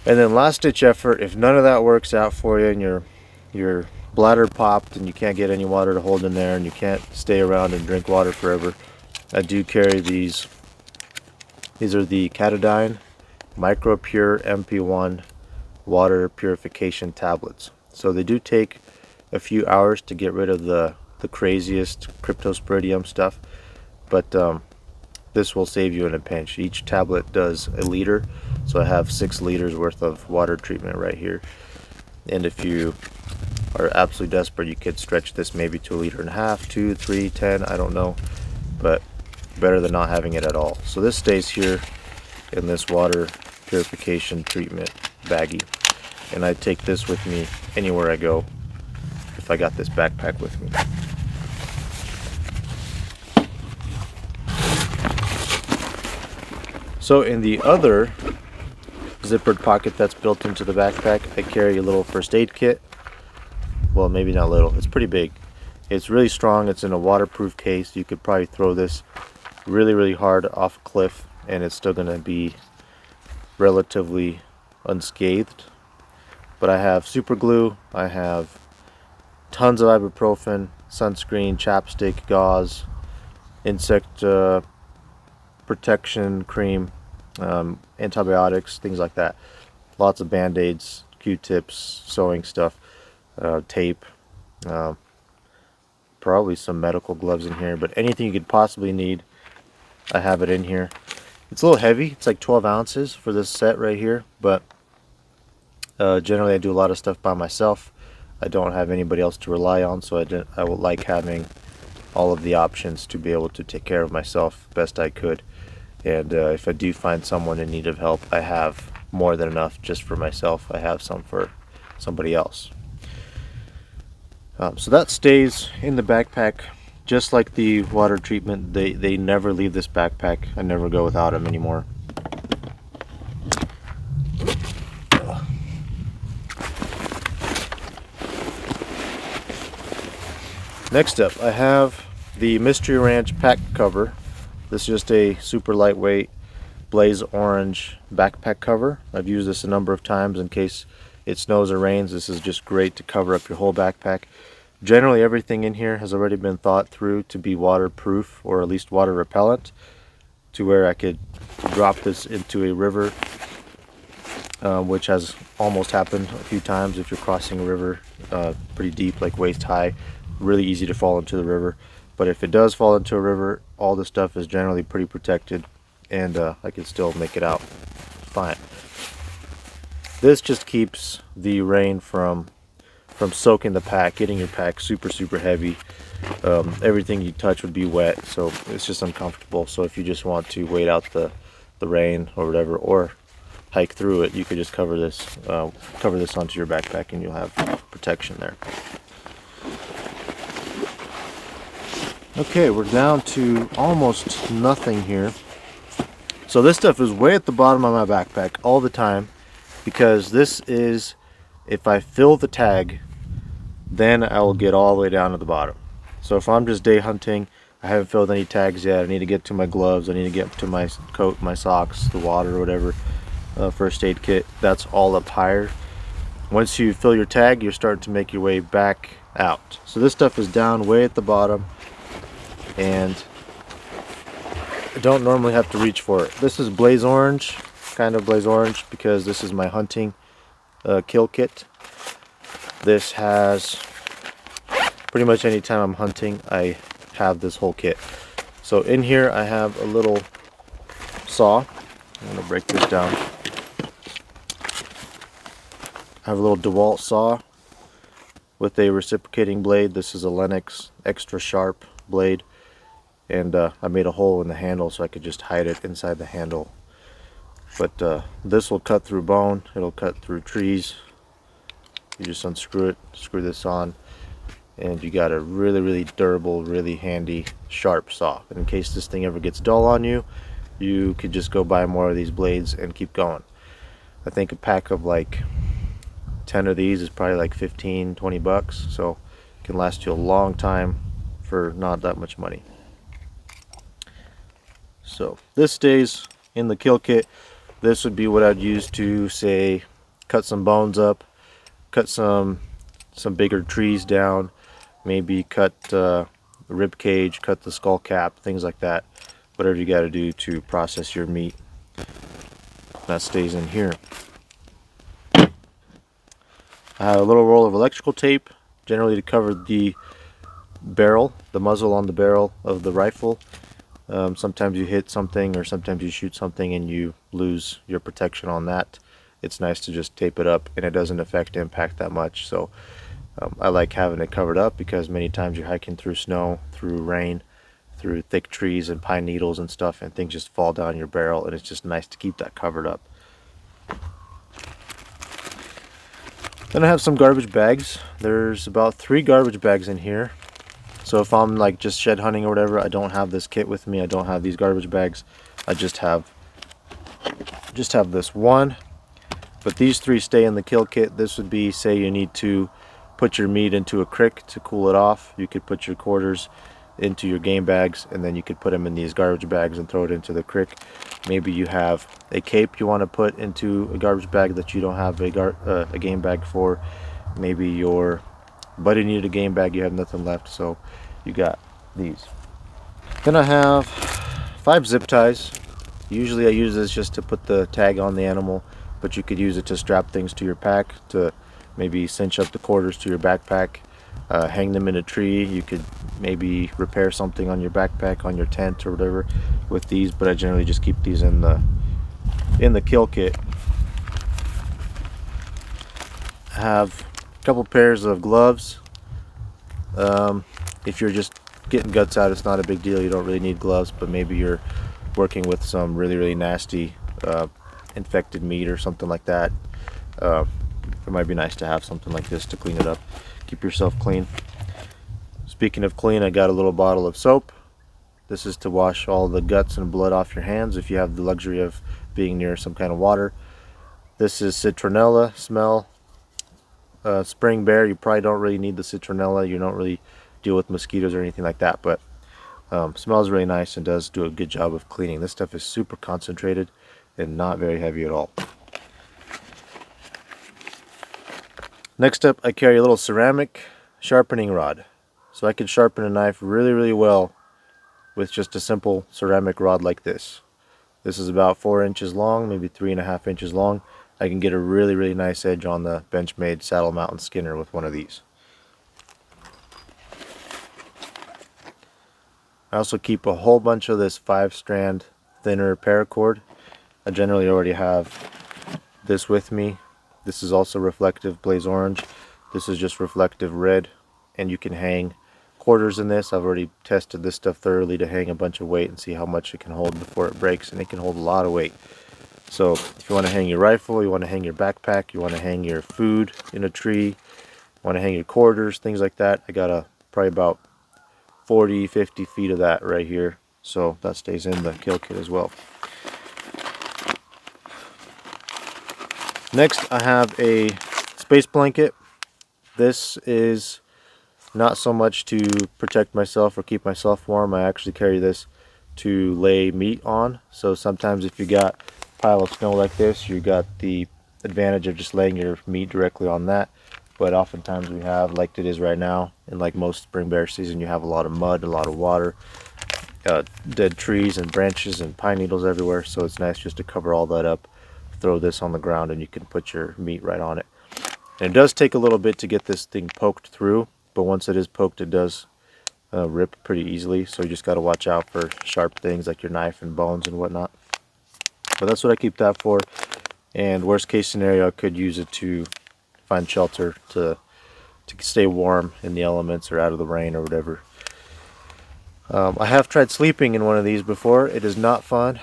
And then last ditch effort, if none of that works out for you and your bladder popped and you can't get any water to hold in there and you can't stay around and drink water forever, I do carry these. These are the Katadyn Micro Pure MP1 water purification tablets. So they do take a few hours to get rid of the craziest cryptosporidium stuff, but this will save you in a pinch. Each tablet does a liter, so I have 6 liters worth of water treatment right here. And if you are absolutely desperate, you could stretch this maybe to 1.5 liters, 2, 3, 10, I don't know, but better than not having it at all. So this stays here in this water purification treatment baggie, and I take this with me anywhere I go if I got this backpack with me. So in the other zippered pocket that's built into the backpack, I carry a little first aid kit. Well, maybe not little, it's pretty big. It's really strong, it's in a waterproof case. You could probably throw this really hard off a cliff and it's still gonna be relatively unscathed. But I have super glue, I have tons of ibuprofen, sunscreen, chapstick, gauze, insect protection cream, antibiotics, things like that. Lots of band-aids, Q-tips, sewing stuff, tape, probably some medical gloves in here, but anything you could possibly need, I have it in here. It's a little heavy, it's like 12 ounces for this set right here, but generally I do a lot of stuff by myself. I don't have anybody else to rely on, so I would like having all of the options to be able to take care of myself best I could. And if I do find someone in need of help, I have more than enough just for myself. I have some for somebody else. So that stays in the backpack, just like the water treatment. They never leave this backpack. I never go without them anymore. Next up, I have the Mystery Ranch pack cover. This is just a super lightweight blaze orange backpack cover. I've used this a number of times in case it snows or rains. This is just great to cover up your whole backpack. Generally everything in here has already been thought through to be waterproof, or at least water repellent, to where I could drop this into a river, which has almost happened a few times. If you're crossing a river pretty deep, like waist high, really easy to fall into the river. But if it does fall into a river, all this stuff is generally pretty protected, and I can still make it out fine. This just keeps the rain from soaking the pack, getting your pack super heavy. Everything you touch would be wet, so it's just uncomfortable. So if you just want to wait out the rain or whatever, or hike through it, you could just cover this onto your backpack and you'll have protection there. Okay, we're down to almost nothing here. So this stuff is way at the bottom of my backpack all the time, because this is, if I fill the tag, then I will get all the way down to the bottom. So if I'm just day hunting, I haven't filled any tags yet, I need to get to my gloves, I need to get to my coat, my socks, the water, whatever, first aid kit, that's all up higher. Once you fill your tag, you're starting to make your way back out. So this stuff is down way at the bottom, and I don't normally have to reach for it. This is blaze orange, kind of blaze orange, because this is my hunting kill kit. This has, pretty much any time I'm hunting, I have this whole kit. So in here I have a little saw. I'm going to break this down. I have a little DeWalt saw with a reciprocating blade. This is a Lennox extra sharp blade, and I made a hole in the handle so I could just hide it inside the handle. But this will cut through bone, it'll cut through trees. You just unscrew it, screw this on, and you got a really durable, really handy, sharp saw. And in case this thing ever gets dull on you, you could just go buy more of these blades and keep going. I think a pack of like 10 of these is probably like 15-20 bucks, so it can last you a long time for not that much money. So this stays in the kill kit. This would be what I'd use to, say, cut some bones up, cut some bigger trees down, maybe cut the rib cage, cut the skull cap, things like that. Whatever you got to do to process your meat, that stays in here. I have a little roll of electrical tape, generally to cover the barrel, the muzzle on the barrel of the rifle. Sometimes you hit something, or sometimes you shoot something and you lose your protection on that. It's nice to just tape it up, and it doesn't affect impact that much. So I like having it covered up, because many times you're hiking through snow, through rain, through thick trees and pine needles and stuff, and things just fall down your barrel, and it's just nice to keep that covered up. Then I have some garbage bags. There's about 3 garbage bags in here. So if I'm like just shed hunting or whatever, I don't have this kit with me, I don't have these garbage bags, I just have this one. But these 3 stay in the kill kit. This would be, say you need to put your meat into a crick to cool it off, you could put your quarters into your game bags, and then you could put them in these garbage bags and throw it into the crick. Maybe you have a cape you want to put into a garbage bag that you don't have a game bag for. Maybe your buddy needed a game bag, you have nothing left, so you got these. Then I have 5 zip ties. Usually I use this just to put the tag on the animal, but you could use it to strap things to your pack, to maybe cinch up the quarters to your backpack, hang them in a tree. You could maybe repair something on your backpack, on your tent or whatever with these, but I generally just keep these in the kill kit. I have a couple pairs of gloves. If you're just getting guts out, it's not a big deal. You don't really need gloves, but maybe you're working with some really nasty infected meat or something like that. It might be nice to have something like this to clean it up, keep yourself clean. Speaking of clean, I got a little bottle of soap. This is to wash all the guts and blood off your hands if you have the luxury of being near some kind of water. This is citronella smell. Spring bear, you probably don't really need the citronella. You don't really deal with mosquitoes or anything like that, but smells really nice and does do a good job of cleaning. This stuff is super concentrated and not very heavy at all. Next up, I carry a little ceramic sharpening rod. So I can sharpen a knife really well with just a simple ceramic rod like this. This is about 4 inches long, maybe 3.5 inches long. I can get a really nice edge on the Benchmade Saddle Mountain Skinner with one of these. I also keep a whole bunch of this 5-strand thinner paracord. I generally already have this with me. This is also reflective blaze orange. This is just reflective red, and you can hang quarters in this. I've already tested this stuff thoroughly to hang a bunch of weight and see how much it can hold before it breaks, and it can hold a lot of weight. So if you want to hang your rifle, you want to hang your backpack, you want to hang your food in a tree, you want to hang your quarters, things like that, I got probably about 40-50 feet of that right here, so that stays in the kill kit as well. Next, I have a space blanket. This is not so much to protect myself or keep myself warm. I actually carry this to lay meat on. So sometimes if you got a pile of snow like this, you got the advantage of just laying your meat directly on that. But oftentimes we have, like it is right now, and like most spring bear season, you have a lot of mud, a lot of water, dead trees and branches and pine needles everywhere. So it's nice just to cover all that up, throw this on the ground, and you can put your meat right on it. And it does take a little bit to get this thing poked through, but once it is poked, it does rip pretty easily. So you just got to watch out for sharp things like your knife and bones and whatnot. But that's what I keep that for. And worst case scenario, I could use it to find shelter to stay warm in the elements or out of the rain or whatever. I have tried sleeping in one of these before. It is not fun.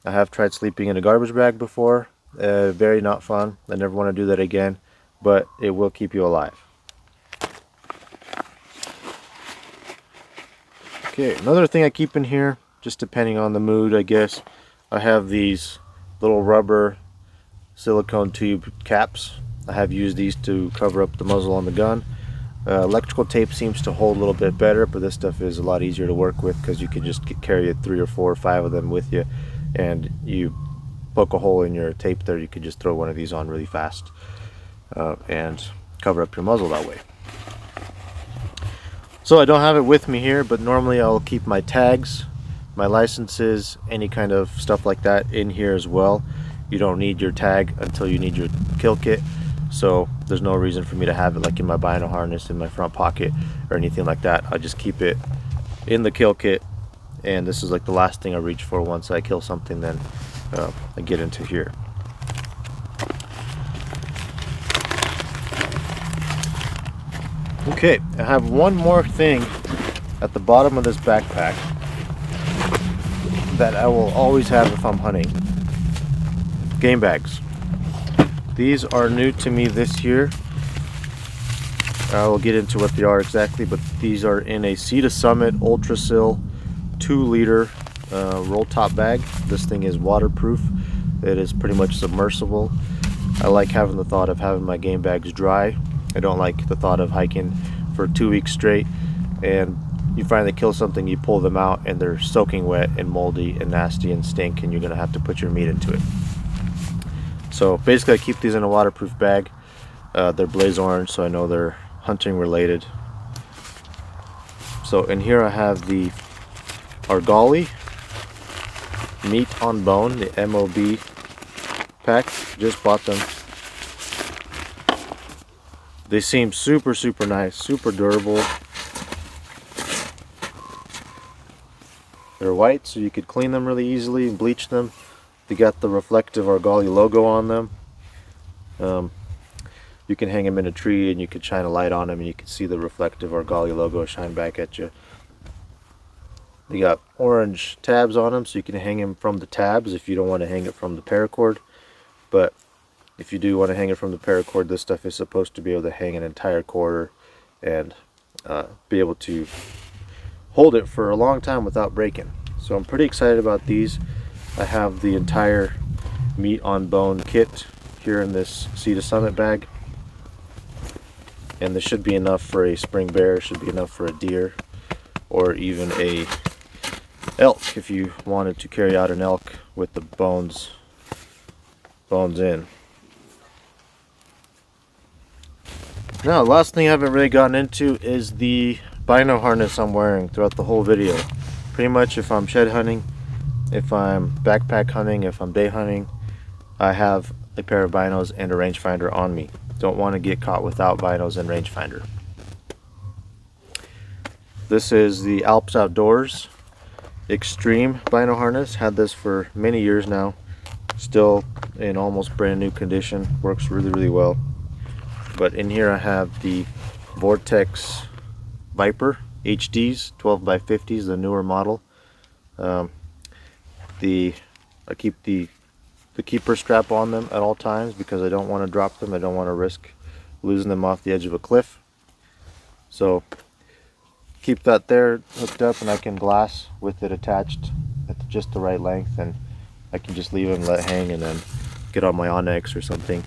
I have tried sleeping in a garbage bag before. Very not fun. I never want to do that again, but it will keep you alive. Okay, another thing I keep in here, just depending on the mood, I guess, I have these little rubber silicone tube caps. I have used these to cover up the muzzle on the gun. Electrical tape seems to hold a little bit better, but this stuff is a lot easier to work with because you can just carry 3 or 4 or 5 of them with you, and you poke a hole in your tape there, you can just throw one of these on really fast and cover up your muzzle that way. So I don't have it with me here, but normally I'll keep my tags, my licenses, any kind of stuff like that in here as well. You don't need your tag until you need your kill kit, so there's no reason for me to have it like in my Bino harness in my front pocket or anything like that. I just keep it in the kill kit, and this is like the last thing I reach for. Once I kill something, then I get into here. Okay, I have one more thing at the bottom of this backpack that I will always have if I'm hunting. Game bags. These are new to me this year. I will get into what they are exactly, but these are in a Sea to Summit Ultrasil 2-liter roll top bag. This thing is waterproof. It is pretty much submersible. I like having the thought of having my game bags dry. I don't like the thought of hiking for 2 weeks straight and you finally kill something, you pull them out and they're soaking wet and moldy and nasty and stink, and you're gonna have to put your meat into it. So basically I keep these in a waterproof bag. They're blaze orange, so I know they're hunting related. So in here I have the Argali meat on bone, the MOB pack. Just bought them. They seem super nice, super durable. They're white, so you could clean them really easily and bleach them. They got the reflective Argali logo on them. You can hang them in a tree and you could shine a light on them and you can see the reflective Argali logo shine back at you. They got orange tabs on them, so you can hang them from the tabs if you don't want to hang it from the paracord. But if you do want to hang it from the paracord, this stuff is supposed to be able to hang an entire quarter and be able to hold it for a long time without breaking. So I'm pretty excited about these. I have the entire meat on bone kit here in this Sea to Summit bag, and this should be enough for a spring bear, should be enough for a deer, or even a elk if you wanted to carry out an elk with the bones in. Now, the last thing I haven't really gotten into is the Bino harness I'm wearing throughout the whole video. Pretty much if I'm shed hunting, if I'm backpack hunting, if I'm day hunting, I have a pair of binos and a rangefinder on me. Don't want to get caught without binos and rangefinder. This is the Alps Outdoors Extreme Bino harness. Had this for many years now. Still in almost brand new condition. Works really, really well. But in here I have the Vortex Viper HDs, 12x50s, the newer model. I keep the keeper strap on them at all times because I don't want to drop them. I don't want to risk losing them off the edge of a cliff. So keep that there hooked up, and I can glass with it attached at just the right length, and I can just leave them, let hang, and then get on my Onyx or something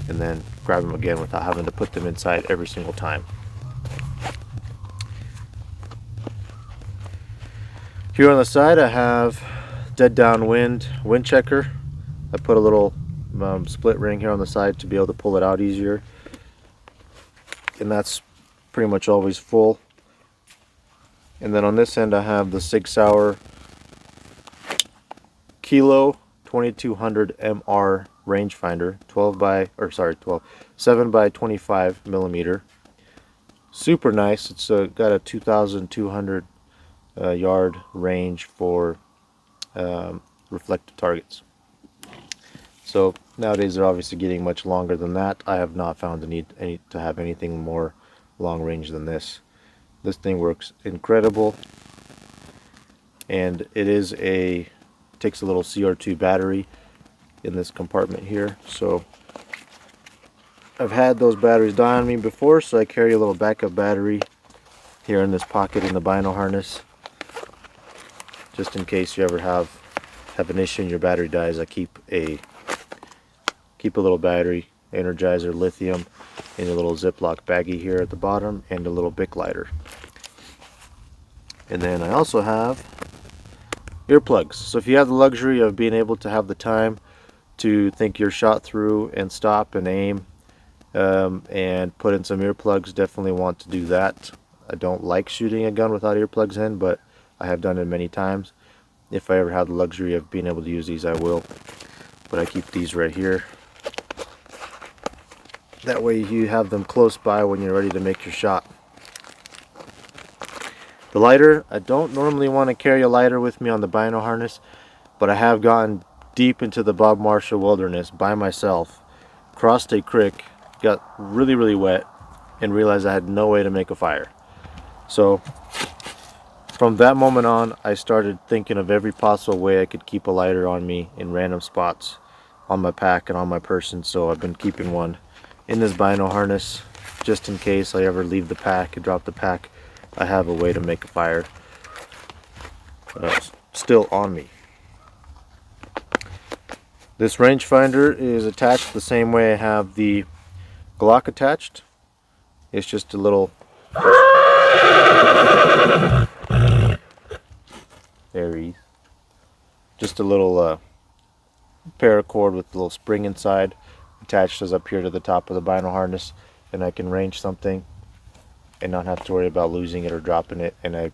and then grab them again without having to put them inside every single time. Here on the side I have dead downwind wind checker. I put a little split ring here on the side to be able to pull it out easier, and that's pretty much always full. And then on this end I have the Sig Sauer Kilo 2200 MR rangefinder, 7 by 25 millimeter. Super nice. It's got a 2,200 yard range for reflective targets. So nowadays they're obviously getting much longer than that. I have not found the need to have anything more long range than this. This thing works incredible, and it takes a little CR2 battery in this compartment here. So I've had those batteries die on me before, so I carry a little backup battery here in this pocket in the Bino harness, just in case you ever have an issue and your battery dies. I keep a little battery, Energizer lithium, in a little Ziploc baggie here at the bottom, and a little Bic lighter. And then I also have earplugs. So if you have the luxury of being able to have the time to think your shot through and stop and aim and put in some earplugs, definitely want to do that. I don't like shooting a gun without earplugs in, but I have done it many times. If I ever have the luxury of being able to use these, I will. But I keep these right here. That way you have them close by when you're ready to make your shot. The lighter, I don't normally want to carry a lighter with me on the Bino harness, but I have gotten deep into the Bob Marshall wilderness by myself, crossed a creek, got really, really wet, and realized I had no way to make a fire. So from that moment on, I started thinking of every possible way I could keep a lighter on me in random spots on my pack and on my person. So I've been keeping one in this Bino harness just in case I ever leave the pack and drop the pack. I have a way to make a fire still on me. This rangefinder is attached the same way I have the Glock attached. It's just a little just a little paracord with a little spring inside, attached as up here to the top of the Bino harness, and I can range something and not have to worry about losing it or dropping it. And I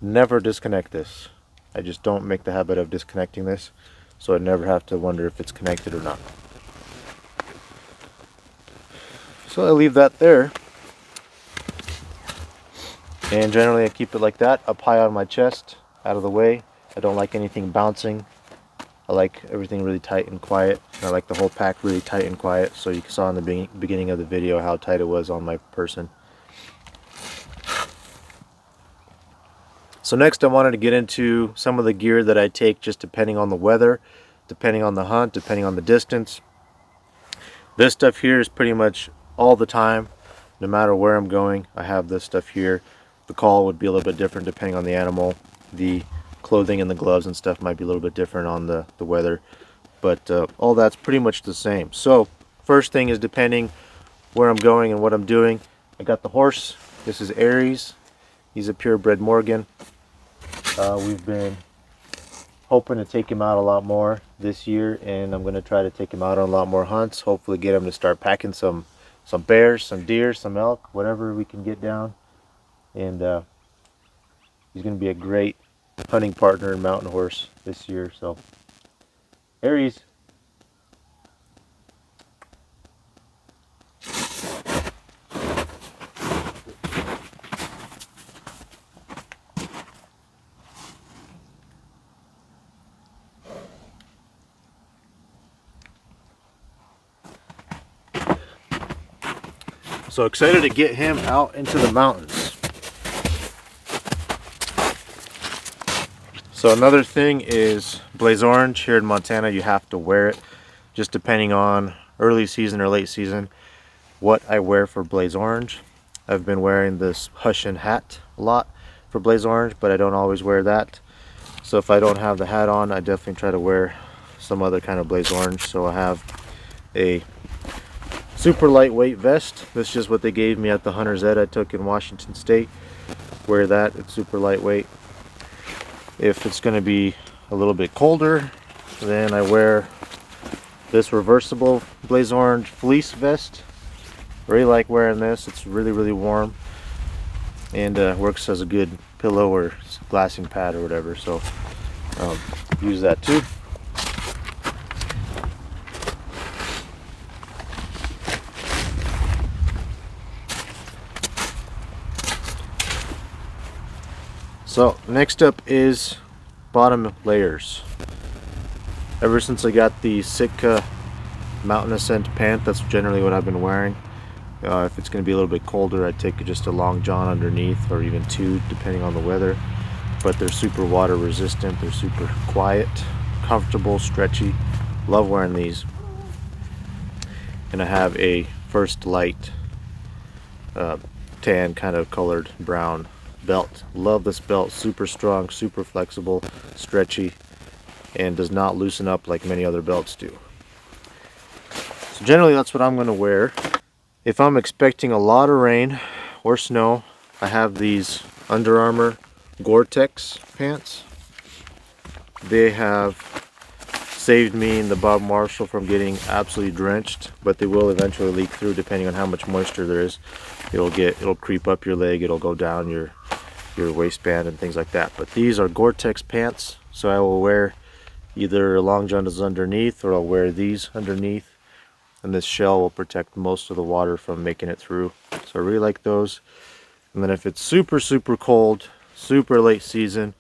never disconnect this. I just don't make the habit of disconnecting this, so I never have to wonder if it's connected or not. So I leave that there, and generally I keep it like that, up high on my chest, out of the way. I don't like anything bouncing. I like everything really tight and quiet, and I like the whole pack really tight and quiet. So you saw in the beginning of the video how tight it was on my person. So next I wanted to get into some of the gear that I take just depending on the weather, depending on the hunt, depending on the distance. This stuff here is pretty much all the time. No matter where I'm going, I have this stuff here. The call would be a little bit different depending on the animal. The clothing and the gloves and stuff might be a little bit different on the weather. But all that's pretty much the same. So first thing is depending where I'm going and what I'm doing. I got the horse. This is Aries. He's a purebred Morgan. We've been hoping to take him out a lot more this year, and I'm going to try to take him out on a lot more hunts. Hopefully get him to start packing some bears, some deer, some elk, whatever we can get down. And he's going to be a great hunting partner and mountain horse this year. So Aries. So excited to get him out into the mountains. So another thing is blaze orange. Here in Montana you have to wear it, just depending on early season or late season what I wear for blaze orange. I've been wearing this Hushin hat a lot for blaze orange, but I don't always wear that. So if I don't have the hat on, I definitely try to wear some other kind of blaze orange. So I have a super lightweight vest. This is just what they gave me at the Hunter's Ed I took in Washington State. Wear that, it's super lightweight. If it's going to be a little bit colder, then I wear this reversible blaze orange fleece vest. Really like wearing this. It's really warm, and works as a good pillow or glassing pad or whatever. So use that too. So next up is bottom layers. Ever since I got the Sitka Mountain Ascent pant, that's generally what I've been wearing. If it's going to be a little bit colder, I take just a long john underneath, or even two depending on the weather. But they're super water resistant, they're super quiet, comfortable, stretchy. Love wearing these. And I have a First Light tan kind of colored brown belt. Love this belt. Super strong, super flexible, stretchy, and does not loosen up like many other belts do. So generally that's what I'm going to wear. If I'm expecting a lot of rain or snow, I have these Under Armour Gore-Tex pants. They have saved me and the Bob Marshall from getting absolutely drenched, but they will eventually leak through depending on how much moisture there is. It'll creep up your leg, it'll go down your waistband and things like that. But these are Gore-Tex pants, so I will wear either long johns underneath, or I'll wear these underneath, and this shell will protect most of the water from making it through. So I really like those. And then if it's super cold, super late season,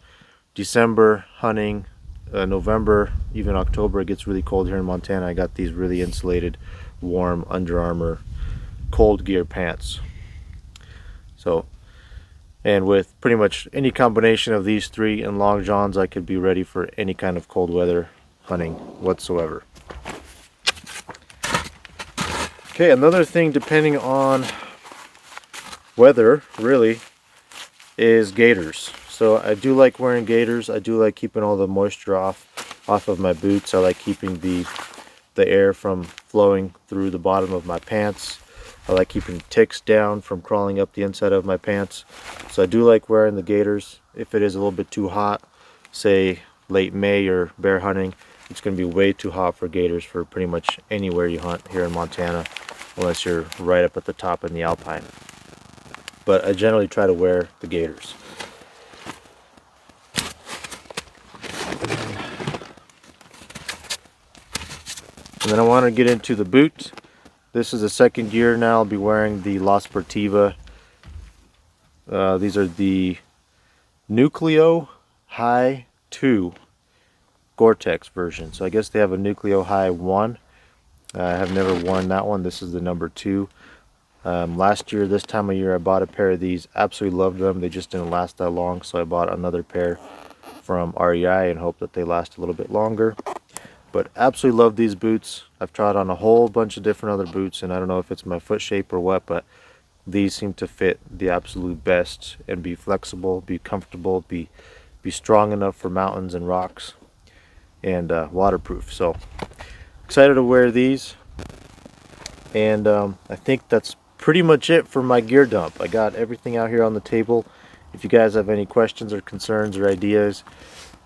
December hunting, November, even October, it gets really cold here in Montana, I got these really insulated, warm Under Armour cold gear pants. So, and with pretty much any combination of these three and long johns, I could be ready for any kind of cold weather hunting whatsoever. Okay, another thing depending on weather really is gaiters. So I do like wearing gaiters. I do like keeping all the moisture off of my boots. I like keeping the air from flowing through the bottom of my pants. I like keeping ticks down from crawling up the inside of my pants. So I do like wearing the gaiters. If it is a little bit too hot, say late May or bear hunting, it's going to be way too hot for gaiters for pretty much anywhere you hunt here in Montana, unless you're right up at the top in the alpine. But I generally try to wear the gaiters. And then I want to get into the boot. This is the second year now I'll be wearing the La Sportiva. These are the Nucleo High 2 Gore-Tex version. So I guess they have a Nucleo High 1. I have never worn that one. This is the number 2. Last year, this time of year, I bought a pair of these. Absolutely loved them. They just didn't last that long, so I bought another pair from REI and hope that they last a little bit longer. But absolutely love these boots. I've tried on a whole bunch of different other boots, and I don't know if it's my foot shape or what, but these seem to fit the absolute best and be flexible, be comfortable, be strong enough for mountains and rocks, and waterproof. So excited to wear these. And I think that's pretty much it for my gear dump. I got everything out here on the table. If you guys have any questions or concerns or ideas,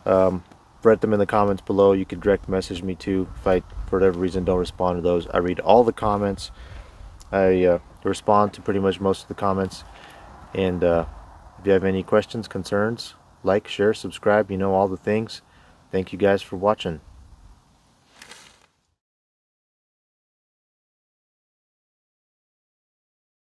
write them in the comments below. You can direct message me too. If I, for whatever reason, don't respond to those, I read all the comments. I respond to pretty much most of the comments. And if you have any questions, concerns, like, share, subscribe, you know, all the things. Thank you guys for watching.